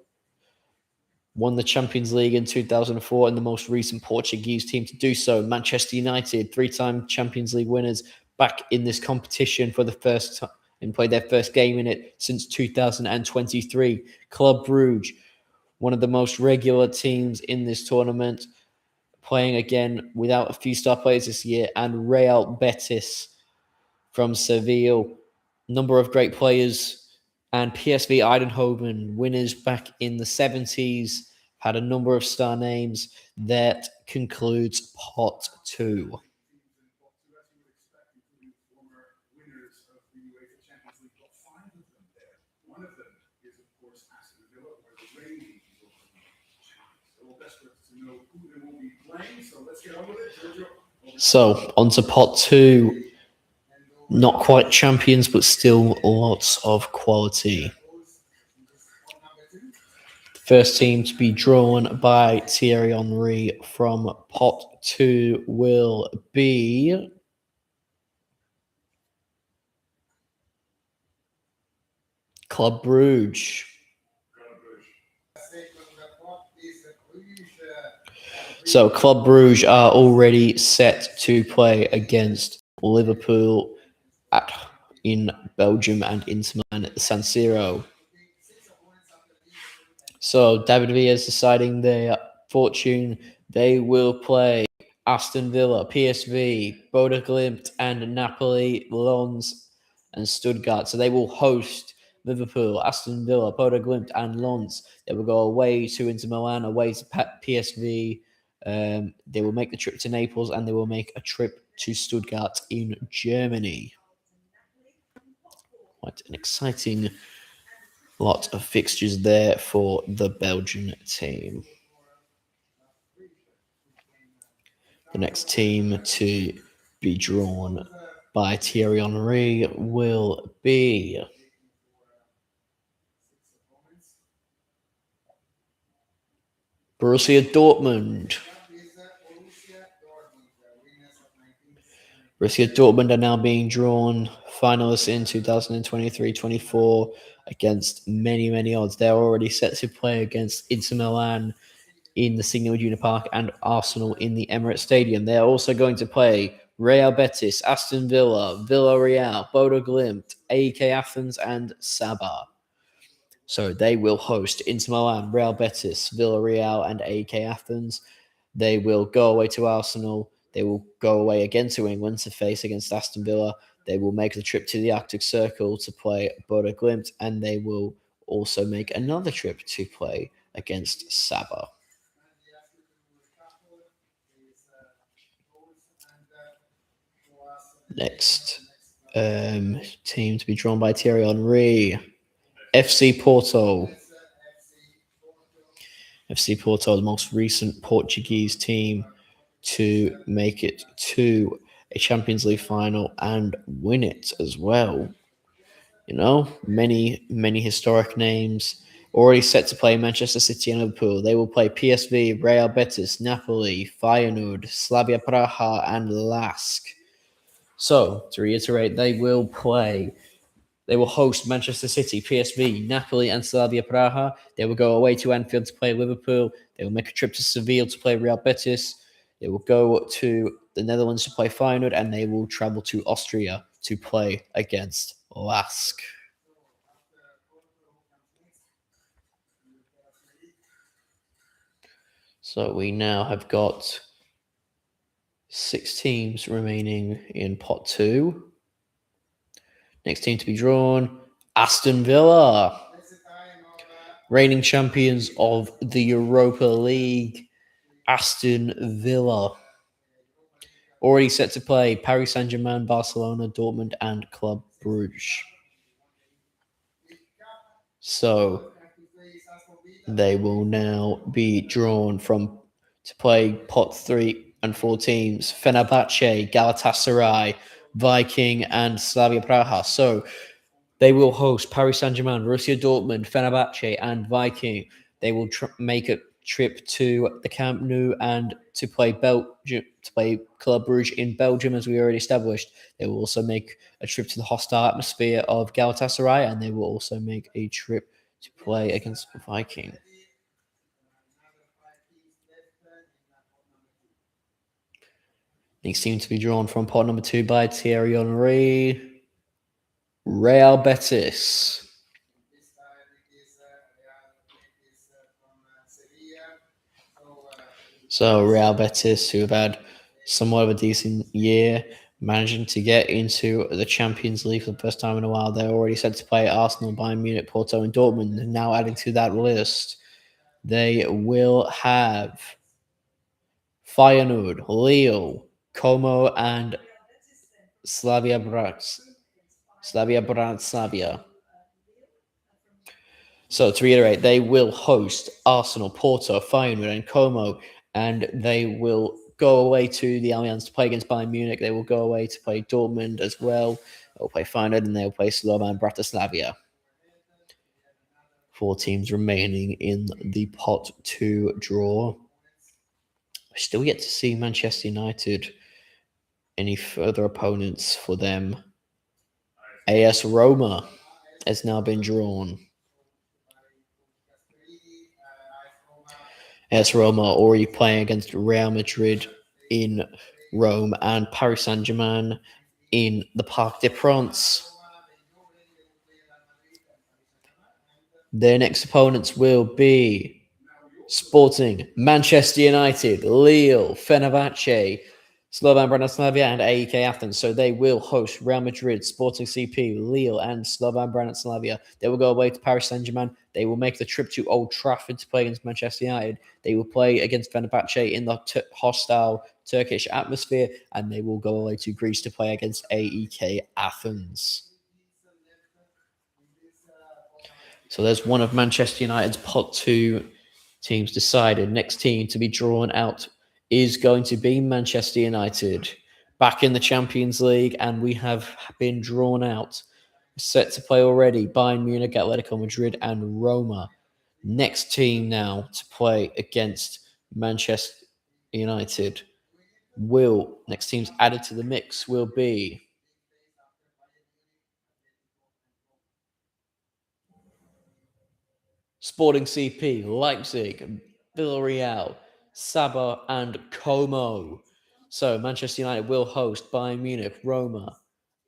won the Champions League in 2004 and the most recent Portuguese team to do so. Manchester United, 3-time Champions League winners, back in this competition for the first time and played their first game in it since 2023. Club Brugge, one of the most regular teams in this tournament, playing again without a few star players this year. And Real Betis from Seville, number of great players. And PSV Eindhoven, winners back in the 70s, had a number of star names. That concludes pot 2. Winners of the UEFA Champions League, got 5 of them there. One of them is, of course, Aston Villa, where the reigning Europa League champions. They're all desperate to know who they will be playing, so let's get on with it. Giorgio. So, on to pot 2. Not quite champions, but still lots of quality. The first team to be drawn by Thierry Henry from pot 2 will be Club Brugge. So Club Brugge are already set to play against Liverpool in Belgium and Inter Milan at the San Siro. So David Villa is deciding their fortune. They will play Aston Villa, PSV, Bodo Glimt, and Napoli, Lens, and Stuttgart. So they will host Liverpool, Aston Villa, Bodo Glimt, and Lens. They will go away to Inter Milan, away to PSV. They will make the trip to Naples, and they will make a trip to Stuttgart in Germany. Quite an exciting lot of fixtures there for the Belgian team. The next team to be drawn by Thierry Henry will be Borussia Dortmund. Borussia Dortmund are now being drawn finalists in 2023-24 against many odds. They're already set to play against Inter Milan in the Signal Iduna Park and Arsenal in the Emirates Stadium. They're also going to play Real Betis, Aston Villa, Villarreal, Bodo Glimt, AEK Athens, and Sabah. So they will host Inter Milan, Real Betis, Villarreal, and AEK Athens. They will go away to Arsenal. They will go away again to England to face against Aston Villa. They will make the trip to the Arctic Circle to play Bodo Glimt, and they will also make another trip to play against Saba. Next team to be drawn by Thierry Henry, FC Porto. FC Porto, the most recent Portuguese team to make it to a Champions League final and win it as well. You know, many historic names already set to play Manchester City and Liverpool. They will play PSV, Real Betis, Napoli, Feyenoord, Slavia Praha, and Lask. So, to reiterate, they will host Manchester City, PSV, Napoli, and Slavia Praha. They will go away to Anfield to play Liverpool. They will make a trip to Seville to play Real Betis. They will go to the Netherlands to play Feyenoord, and they will travel to Austria to play against Lask. So we now have got 6 teams remaining in pot 2. Next team to be drawn, Aston Villa. Reigning champions of the Europa League, Aston Villa. Already set to play Paris Saint-Germain, Barcelona, Dortmund, and Club Brugge. So they will now be drawn to play pot 3 and 4 teams: Fenerbahce, Galatasaray, Viking, and Slavia Praha. So they will host Paris Saint-Germain, Borussia Dortmund, Fenerbahce, and Viking. They will make a trip to the Camp Nou and to play Club Brugge in Belgium, as we already established. They will also make a trip to the hostile atmosphere of Galatasaray, and they will also make a trip to play against Viking. Next team to be drawn from pot number 2 by Thierry Henry, Real Betis. So Real Betis, who have had somewhat of a decent year, managing to get into the Champions League for the first time in a while. They're already set to play Arsenal, Bayern Munich, Porto, and Dortmund. And now adding to that list, they will have Feyenoord, Lille, Como, and Slavia Bratislava. So to reiterate, they will host Arsenal, Porto, Feyenoord, and Como, and they will go away to the Allianz to play against Bayern Munich. They will go away to play Dortmund as well. They'll play Feyenoord, and they'll play Slovan Bratislava. 4 teams remaining in the pot 2 draw. We still yet to see Manchester United, any further opponents for them. AS Roma has now been drawn. AS Roma already playing against Real Madrid in Rome and Paris Saint-Germain in the Parc des Princes. Their next opponents will be Sporting, Manchester United, Lille, Fenerbahce, Slovan Bratislava, and AEK Athens. So they will host Real Madrid, Sporting CP, Lille, and Slovan Bratislava. They will go away to Paris Saint-Germain. They will make the trip to Old Trafford to play against Manchester United. They will play against Fenerbahce in the hostile Turkish atmosphere, and they will go away to Greece to play against AEK Athens. So there's one of Manchester United's pot 2 teams decided. Next team to be drawn out is going to be Manchester United, back in the Champions League, and we have been drawn out. Set to play already Bayern Munich, Atletico Madrid, and Roma. Next team now to play against Manchester United next teams added to the mix will be Sporting CP, Leipzig, Villarreal, Saba, and Como. So Manchester United will host Bayern Munich, Roma,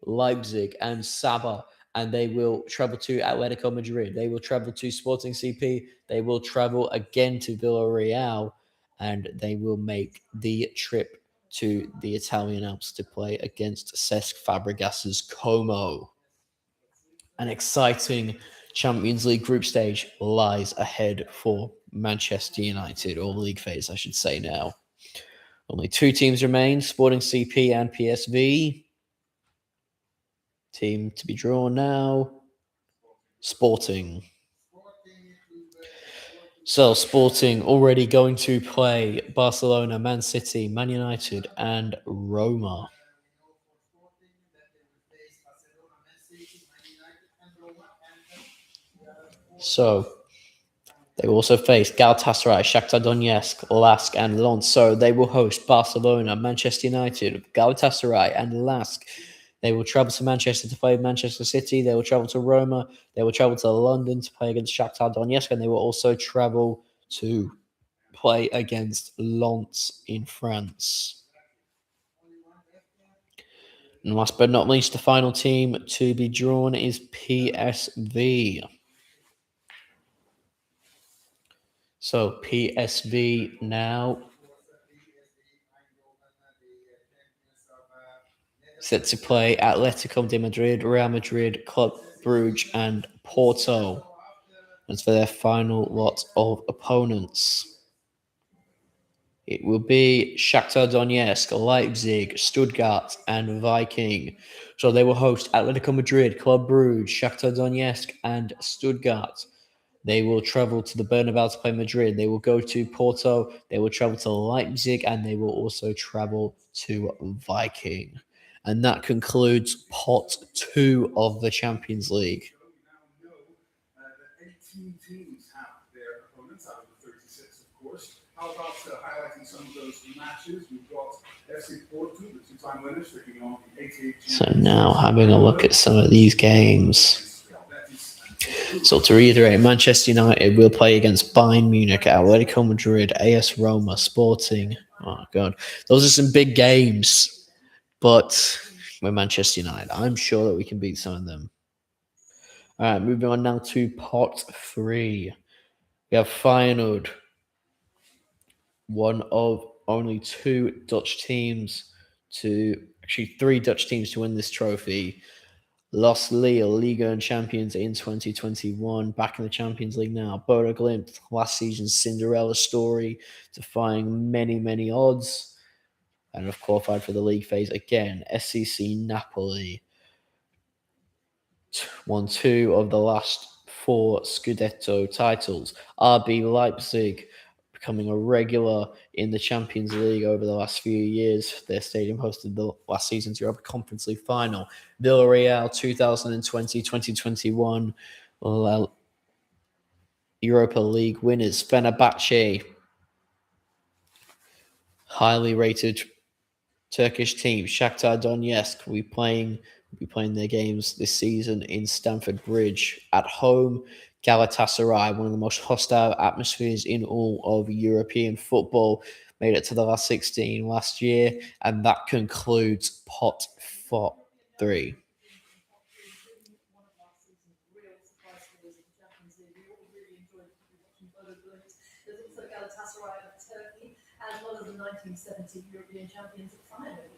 Leipzig, and Saba, and they will travel to Atletico Madrid. They will travel to Sporting CP. They will travel again to Villarreal, and they will make the trip to the Italian Alps to play against Cesc Fabregas's Como. An exciting Champions League group stage lies ahead for Manchester United, or league phase, I should say now. Only 2 teams remain, Sporting CP and PSV. Team to be drawn now, Sporting. So, Sporting already going to play Barcelona, Man City, Man United, and Roma. So, they will also face Galatasaray, Shakhtar Donetsk, Lask, and Lens. So, they will host Barcelona, Manchester United, Galatasaray, and Lask. They will travel to Manchester to play Manchester City. They will travel to Roma. They will travel to London to play against Shakhtar Donetsk. And they will also travel to play against Lens in France. And last but not least, the final team to be drawn is PSV. So PSV now set to play Atletico de Madrid, Real Madrid, Club Brugge, and Porto. As for their final lot of opponents, it will be Shakhtar Donetsk, Leipzig, Stuttgart, and Viking. So they will host Atletico Madrid, Club Brugge, Shakhtar Donetsk, and Stuttgart. They will travel to the Bernabeu to play Madrid. They will go to Porto. They will travel to Leipzig, and they will also travel to Viking. And that concludes pot 2 of the Champions League. We now know that 18 teams have their opponents out of the 36, of course. How about highlighting some of those matches? We've got FC Porto, the 2-time winners, taking on the 88. So now having a look at some of these games. So to reiterate, Manchester United will play against Bayern Munich, Atletico Madrid, AS Roma, Sporting. Oh, God. Those are some big games. But we're Manchester United. I'm sure that we can beat some of them. All right, moving on now to pot 3. We have Feyenoord, one of only 2 Dutch teams actually 3 Dutch teams to win this trophy. Lost Lille, Liga and Champions in 2021, back in the Champions League now. Bodo Glimt, last season's Cinderella story, defying many, many odds, and have qualified for the league phase again. SCC Napoli won 2 of the last 4 Scudetto titles. RB Leipzig becoming a regular in the Champions League over the last few years. Their stadium hosted the last season's Europa Conference League final. Villarreal 2020-2021 Europa League winners. Fenerbahce, highly rated Turkish team. Shakhtar Donetsk will be playing their games this season in Stamford Bridge at home. Galatasaray, one of the most hostile atmospheres in all of European football, made it to the last 16 last year, and that concludes pot 3. One of last season's real surprise stories of the Champions League. We all really enjoyed watching Bodo Glimt. There's also Galatasaray of Turkey, as well as the 1970 European champions at Feyenoord.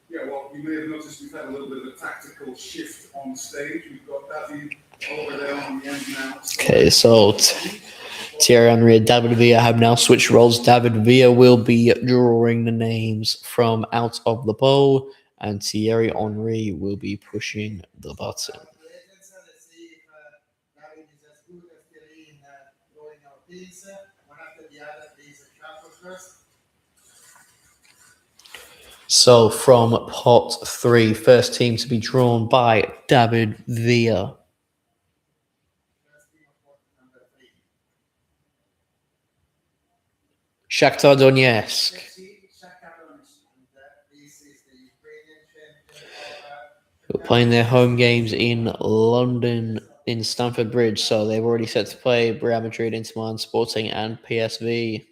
Yeah, well, you may have noticed we've had a little bit of a tactical shift on stage. We've got David over there on the end now. Okay, so Thierry Henry and David Villa have now switched roles. David Villa will be drawing the names from out of the bowl, and Thierry Henry will be pushing the button. Let's see if David is as good as Thierry in drawing our teams. One after the other, please shuffle first. So from pot 3, first team to be drawn by David Villa. Shakhtar Donetsk. Who are playing their home games in London in Stamford Bridge, so they've already set to play Real Madrid, Inter Milan, Sporting, and PSV.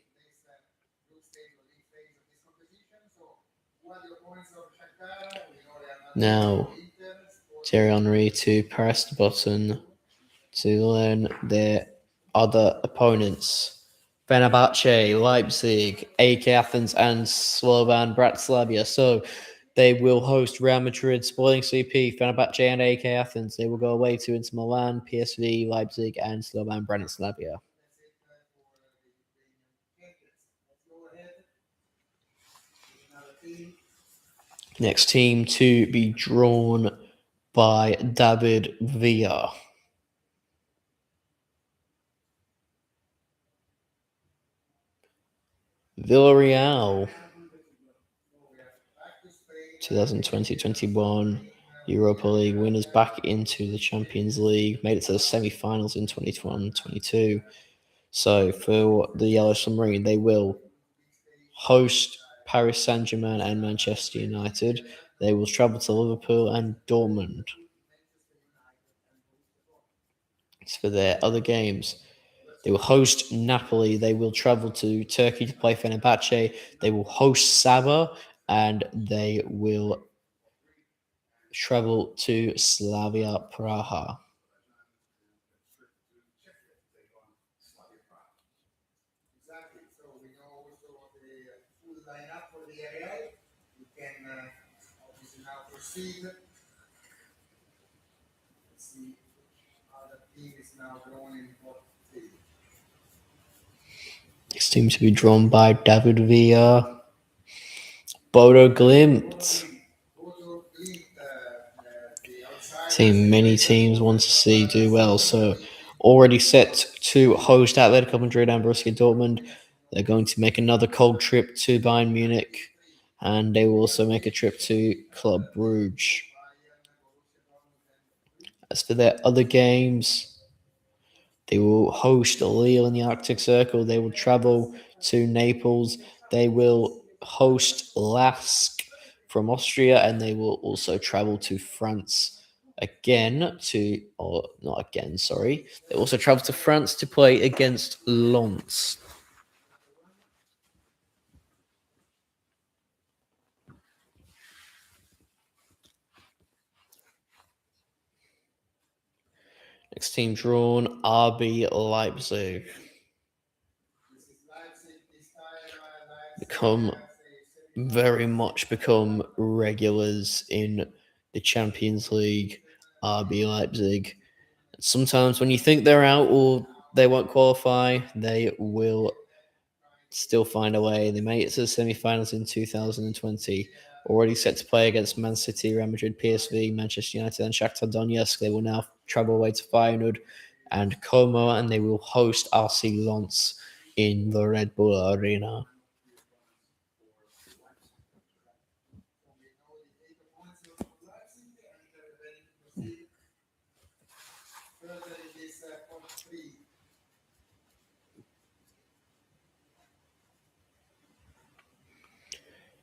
Now, Thierry Henry to press the button to learn their other opponents. Fenerbahce, Leipzig, AK Athens, and Slovan Bratislava. So they will host Real Madrid, Sporting CP, Fenerbahce, and AK Athens. They will go away to Inter Milan, PSV, Leipzig, and Slovan Bratislava. Next team to be drawn by David Villa. Villarreal, 2020-21 Europa League winners back into the Champions League, made it to the semi-finals in 2021-22. So for the Yellow Submarine, they will host Paris Saint-Germain and Manchester United. They will travel to Liverpool and Dortmund. As for their other games, they will host Napoli. They will travel to Turkey to play Fenerbahce. They will host Saba, and they will travel to Slavia Praha. Exactly. So we know also the full lineup for the area. We can obviously now proceed. Let's see how the team is now drawn in what stage. Next team to be drawn by David Villa. Bodo Glimt. Bodo Glimt, the outside. Team many teams want to see do well. So already set to host Atletico Madrid and Borussia Dortmund. They're going to make another cold trip to Bayern Munich, and they will also make a trip to Club Brugge. As for their other games, they will host Lille in the Arctic Circle. They will travel to Naples. They will host Lask from Austria, and they will also travel to France again to, or not again, sorry. They also travel to France to play against Lens. Next team drawn, RB Leipzig. Become regulars in the Champions League, RB Leipzig. Sometimes when you think they're out or they won't qualify, they will still find a way. They made it to the semi-finals in 2020. Already set to play against Man City, Real Madrid, PSV, Manchester United, and Shakhtar Donetsk. They will now travel away to Feyenoord and Como, and they will host RC Lens in the Red Bull Arena.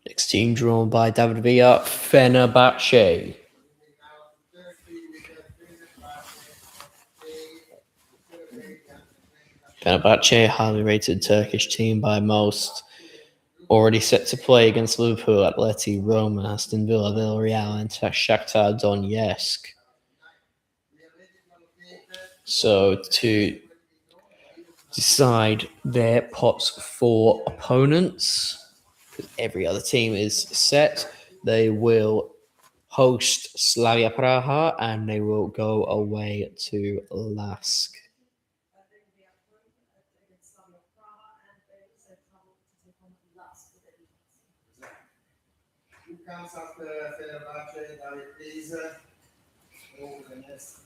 Next team drawn by David Villa, Fenerbahce. Fenerbahce, highly rated Turkish team by most. Already set to play against Liverpool, Atleti, Roma, Aston Villa, Villarreal, and Shakhtar Donetsk. So to decide their pots for opponents, because every other team is set, they will host Slavia Praha and they will go away to Lask. Who comes after Fenerbahce? David, please. The next.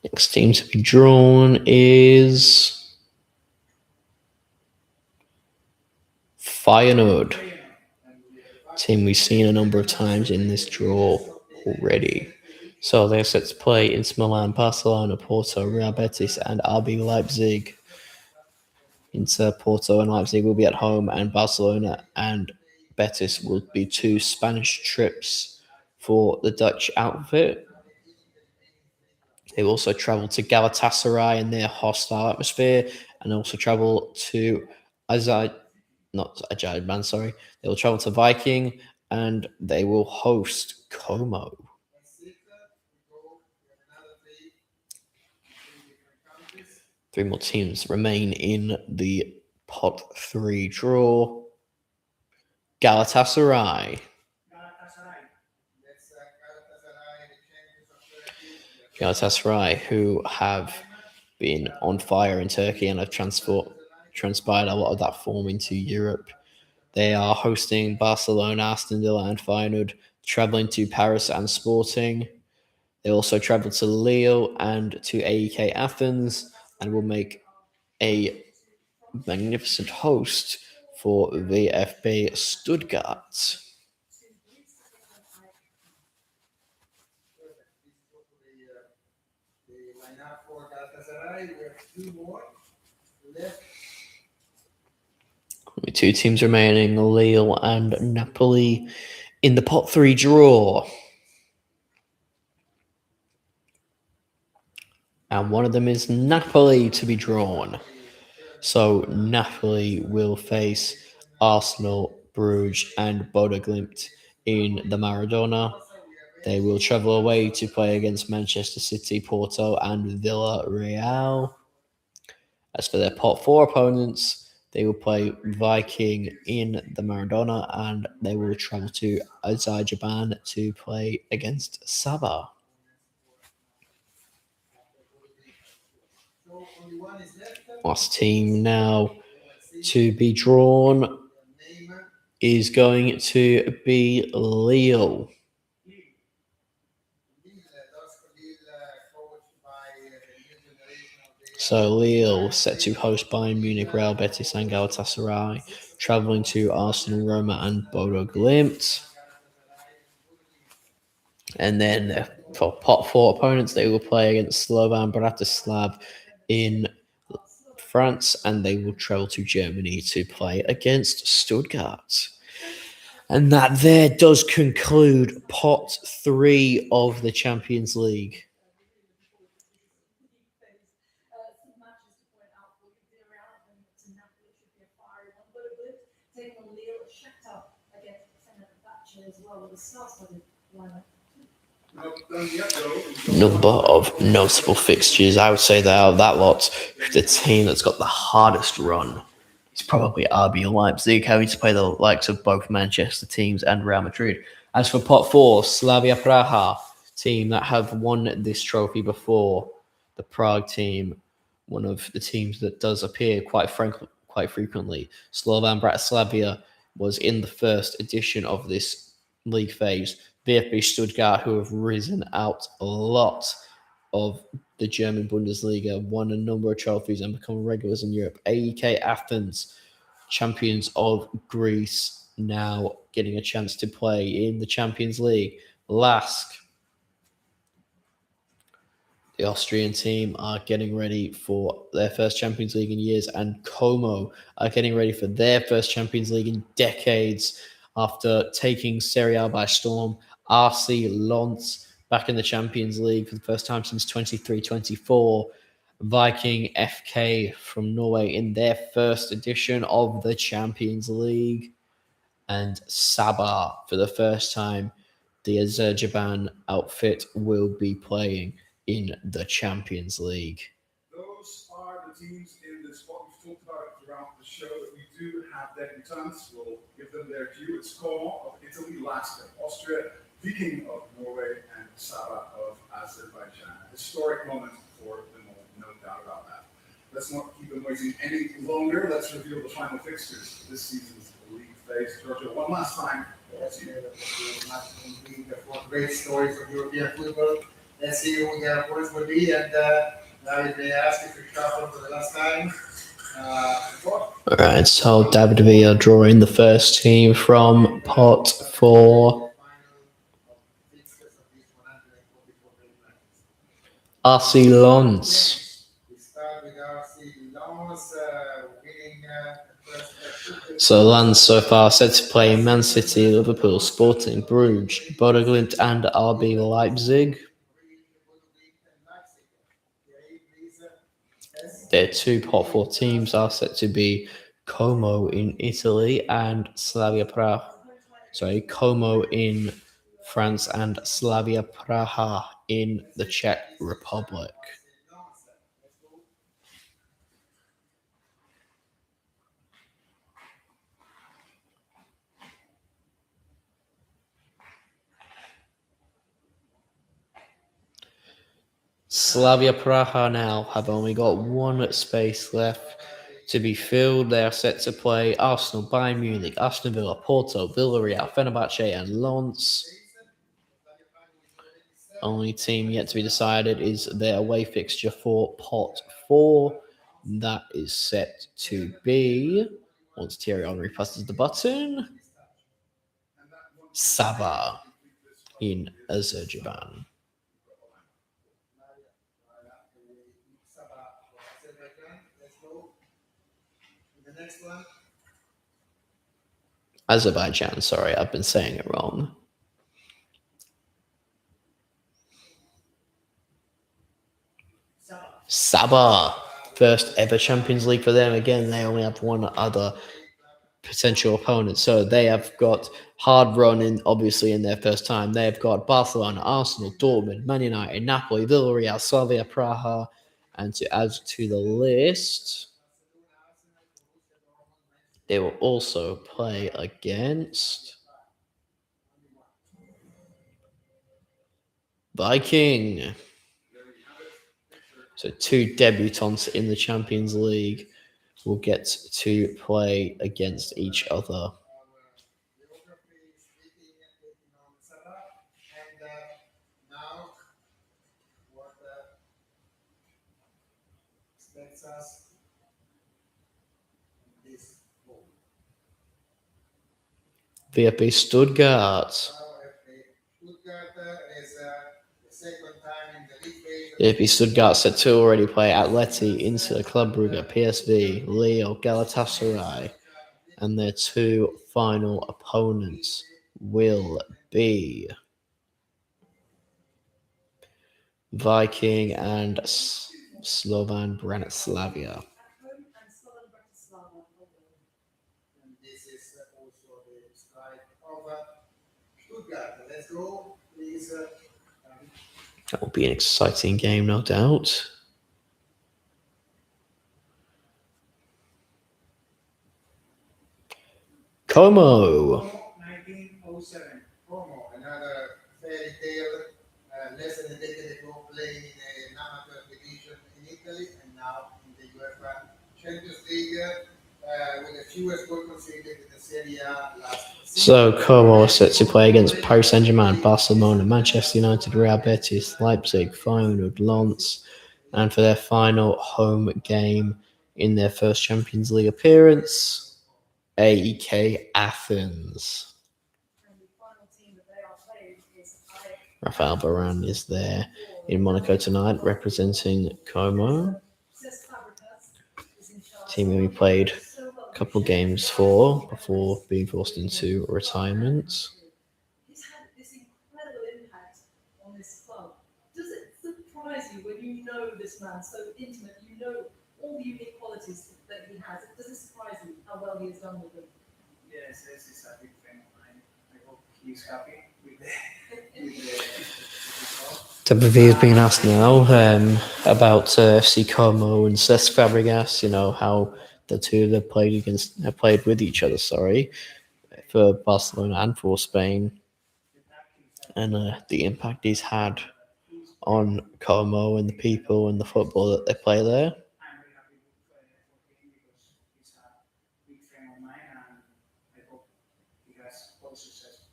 Next team to be drawn is Feyenoord. Team we've seen a number of times in this draw already. So they're set to play Inter Milan, Barcelona, Porto, Real Betis, and RB Leipzig. Inter, Porto, and Leipzig will be at home, and Barcelona and Betis will be two Spanish trips for the Dutch outfit. They will also travel to Galatasaray in their hostile atmosphere, and also travel to They will travel to Viking, and they will host Como. Three more teams remain in the pot 3 draw. Galatasaray. Galatasaray. That's Galatasaray, the champions of Turkey. Galatasaray, who have been on fire in Turkey and have transpired a lot of that form into Europe. They are hosting Barcelona, Aston Villa, and Feyenoord, traveling to Paris and Sporting. They also travel to Lille and to AEK Athens, and will make a magnificent host for VfB Stuttgart. Perfect. This is hopefully the lineup for Galatasaray. We have two more left. Only two teams remaining, Lille and Napoli, in the pot 3 draw. And one of them is Napoli to be drawn. So Napoli will face Arsenal, Bruges, and Bodo Glimt in the Maradona. They will travel away to play against Manchester City, Porto, and Villarreal. As for their pot 4 opponents, they will play Viking in the Maradona, and they will travel to Azerbaijan to play against Sabah. So only one is left. Last team now to be drawn Neymar. is going to be Lille. Coached by the new generation of the So Lille set to host Bayern Munich, Real Betis, and Galatasaray, travelling to Arsenal, Roma, and Bodo Glimt. And then for pot 4 opponents, they will play against Slovan Bratislav in France, and they will travel to Germany to play against Stuttgart. And that there does conclude pot 3 of the Champions League. Some matches to point out for you. Villarreal and Napoli should be a fiery one. But good taking on Lille, Shakhtar against Fenerbahce as well with a star-studded lineup. Not done yet, though. Number of notable fixtures. I would say that out of that lot, the team that's got the hardest run is probably RB Leipzig, having to play the likes of both Manchester teams and Real Madrid. As for pot 4, Slavia Praha, team that have won this trophy before. The Prague team, one of the teams that does appear quite frequently. Slovan Bratislava was in the first edition of this league phase. VfB Stuttgart, who have risen out a lot of the German Bundesliga, won a number of trophies and become regulars in Europe. AEK Athens, champions of Greece, now getting a chance to play in the Champions League. LASK, the Austrian team, are getting ready for their first Champions League in years, and Como are getting ready for their first Champions League in decades after taking Serie A by storm. RC Lens back in the Champions League for the first time since 23-24. Viking FK from Norway in their first edition of the Champions League. And Sabah, for the first time, the Azerbaijan outfit will be playing in the Champions League. Those are the teams in this spot. We've talked about it throughout the show that we do have debutants. We'll give them their due. It's Como of Italy, Lask of Austria, Viking of Norway, and Sabah of Azerbaijan. A historic moment for them all, no doubt about that. Let's not keep them waiting any longer. Let's reveal the final fixtures for this season's league phase. Giorgio, one last time. Yes, great stories of European football. Let's see who the opponents will be, and David may ask if we shuffle for the last time. All right, so David Villa drawing the first team from pot 4. RC Lens. We start with RC Lens winning the first. So Lens so far set to play Man City, Liverpool, Sporting, Bruges, Bodo Glimt, and RB Leipzig. Their two pot 4 teams are set to be Como in Italy and Slavia Prague. Como in France and Slavia Praha in the Czech Republic. Slavia Praha now have only got one space left to be filled. They are set to play Arsenal, Bayern Munich, Aston Villa, Porto, Villarreal, Fenerbahce, and Lens. Only team yet to be decided is their away fixture for Pot 4. That is set to be, once Thierry Henry presses the button, Sabah in Azerbaijan. The next one. Azerbaijan, sorry, I've been saying it wrong. Sabah, first ever Champions League for them. Again, they only have one other potential opponent, so they have got hard run in, obviously, in their first time. They have got Barcelona, Arsenal, Dortmund, Man United, Napoli, Villarreal, Slavia Praha, and to add to the list, they will also play against Viking. So 2 debutants in the Champions League will get to play against each other. Now, what expects us in this goal. VfB Stuttgart. Stuttgart is the second time in the league phase. VfB Stuttgart set to already play Atleti, Inter, Club Brugge, PSV, Lille, Galatasaray, and their 2 final opponents will be Viking and Slovan Bratislava. And this is also the strike of Stuttgart. Let's go, please. That will be an exciting game, no doubt. Como. 1907. Como, another fairy tale, less than a decade ago, playing in an amateur division in Italy, and now in the UEFA Champions League, with the fewest goals conceded in the Serie A last season. So Como are set to play against Paris Saint-Germain, Barcelona, Manchester United, Real Betis, Leipzig, Feyenoord, Lens, and for their final home game in their first Champions League appearance, AEK Athens. Rafael Varane is there in Monaco tonight, representing Como. Team who he played a couple games for before being forced into retirement. He's had this incredible impact on this club. Does it surprise you when you know this man so intimate, you know all the unique qualities that he has? Does it surprise you how well he has done with them? Yes, this is a big friend of mine. I hope he's happy with the WV is being asked now about FC Como and Cesc Fabregas. You know how the two of them have played with each other. Sorry, for Barcelona and for Spain, and the impact he's had on Como and the people and the football that they play there. I'm very happy for him because he's a big friend of mine, and I hope he has all success.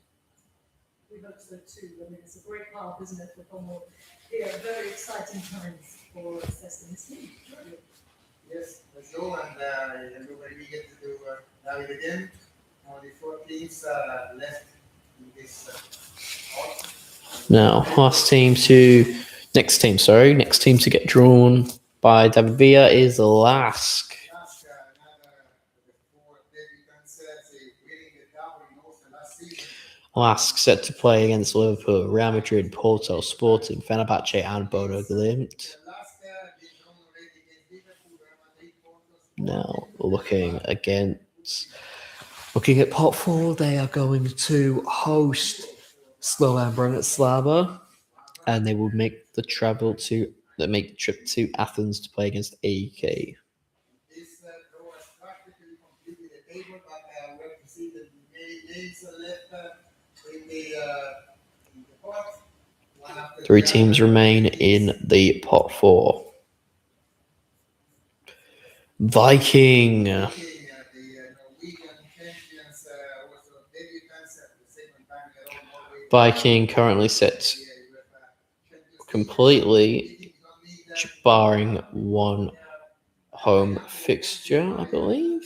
We hope so too. I mean, it's a great path, isn't it, for Como? Here, very exciting times for Cesc and his team. Yes, let's go, and everybody we get to do David again. Only 4 teams left in this Now, next team to get drawn by David Villa is Lask. last another 4 debutants winning the double in also last season. Lask set to play against Liverpool, Real Madrid, Porto, Sporting, Fenerbahce, and Bodo Glimt. The last they drawn already against Liverpool, Real Madrid, Porto, Now, looking at pot 4, they are going to host Slovan Bratislava, and they will make the trip to Athens to play against AEK. This draw has practically completed the table, but we have to see the names left in the pot. 1, 3 teams remain in the pot 4. Viking. The Norwegian champions, also debutants at the second time in a row, Norway. Viking currently sits completely, barring one home fixture, I believe.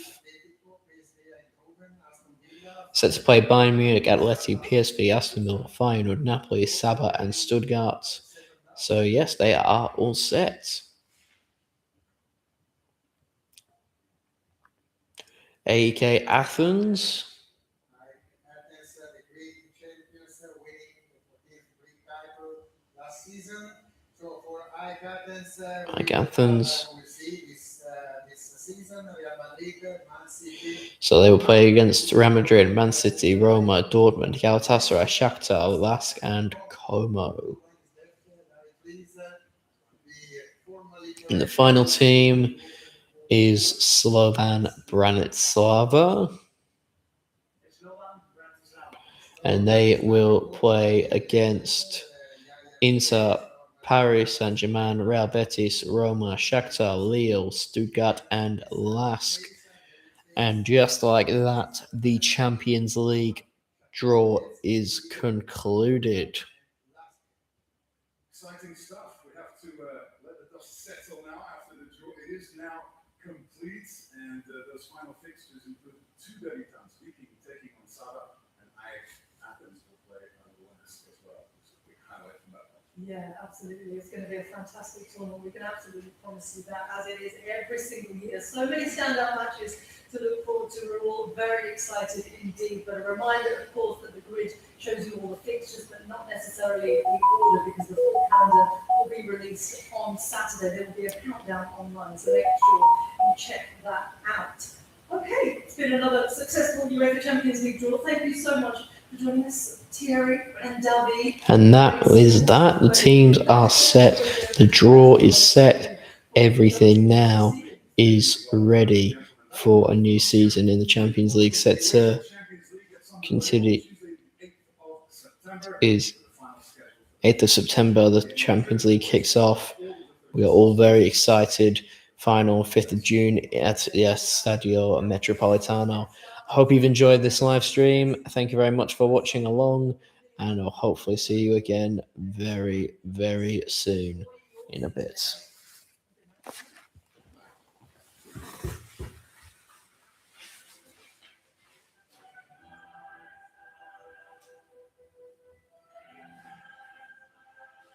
Set to play Bayern Munich, Atleti, PSV, Aston Villa, Feyenoord, Napoli, Saba, and Stuttgart. So yes, they are all set. AEK Athens. Athens, the great champions, winning the 14th Greek title last season. So for AEK Athens, AEK Athens. we see this season, Real Madrid, Man City. So they will play against Real Madrid, Man City, Roma, Dortmund, Galatasaray, Shakhtar, Lask, and Como. And the final team is Slovan Bratislava. And they will play against Inter, Paris Saint-Germain, Real Betis, Roma, Shakhtar, Lille, Stuttgart, and Lask. And just like that, the Champions League draw is concluded. Exciting stuff. We have to let the dust settle now after the draw. It is now complete, and those final fixtures include 2 debutants, Viking taking on Saba, and AEK Athens will play on the winners as well. It's a big highlight from that one. Yeah, absolutely. It's going to be a fantastic tournament. We can absolutely promise you that, as it is every single year. So many standout matches to look forward to. We're all very excited indeed. But a reminder, of course, that the grid shows you all the fixtures, but not necessarily the order, because the full calendar will be released on Saturday. There will be a countdown online, so make sure you check that out. Okay, it's been another successful UEFA Champions League draw. Thank you so much for joining us, Thierry and David. And that is that. The teams are set. The draw is set. Everything now is ready for a new season in the Champions League, set to continue. Is 8th of September, the Champions League kicks off. We are all very excited. Final 5th of June at Stadio Metropolitano. I hope you've enjoyed this live stream. Thank you very much for watching along, and I'll hopefully see you again very, very soon in a bit.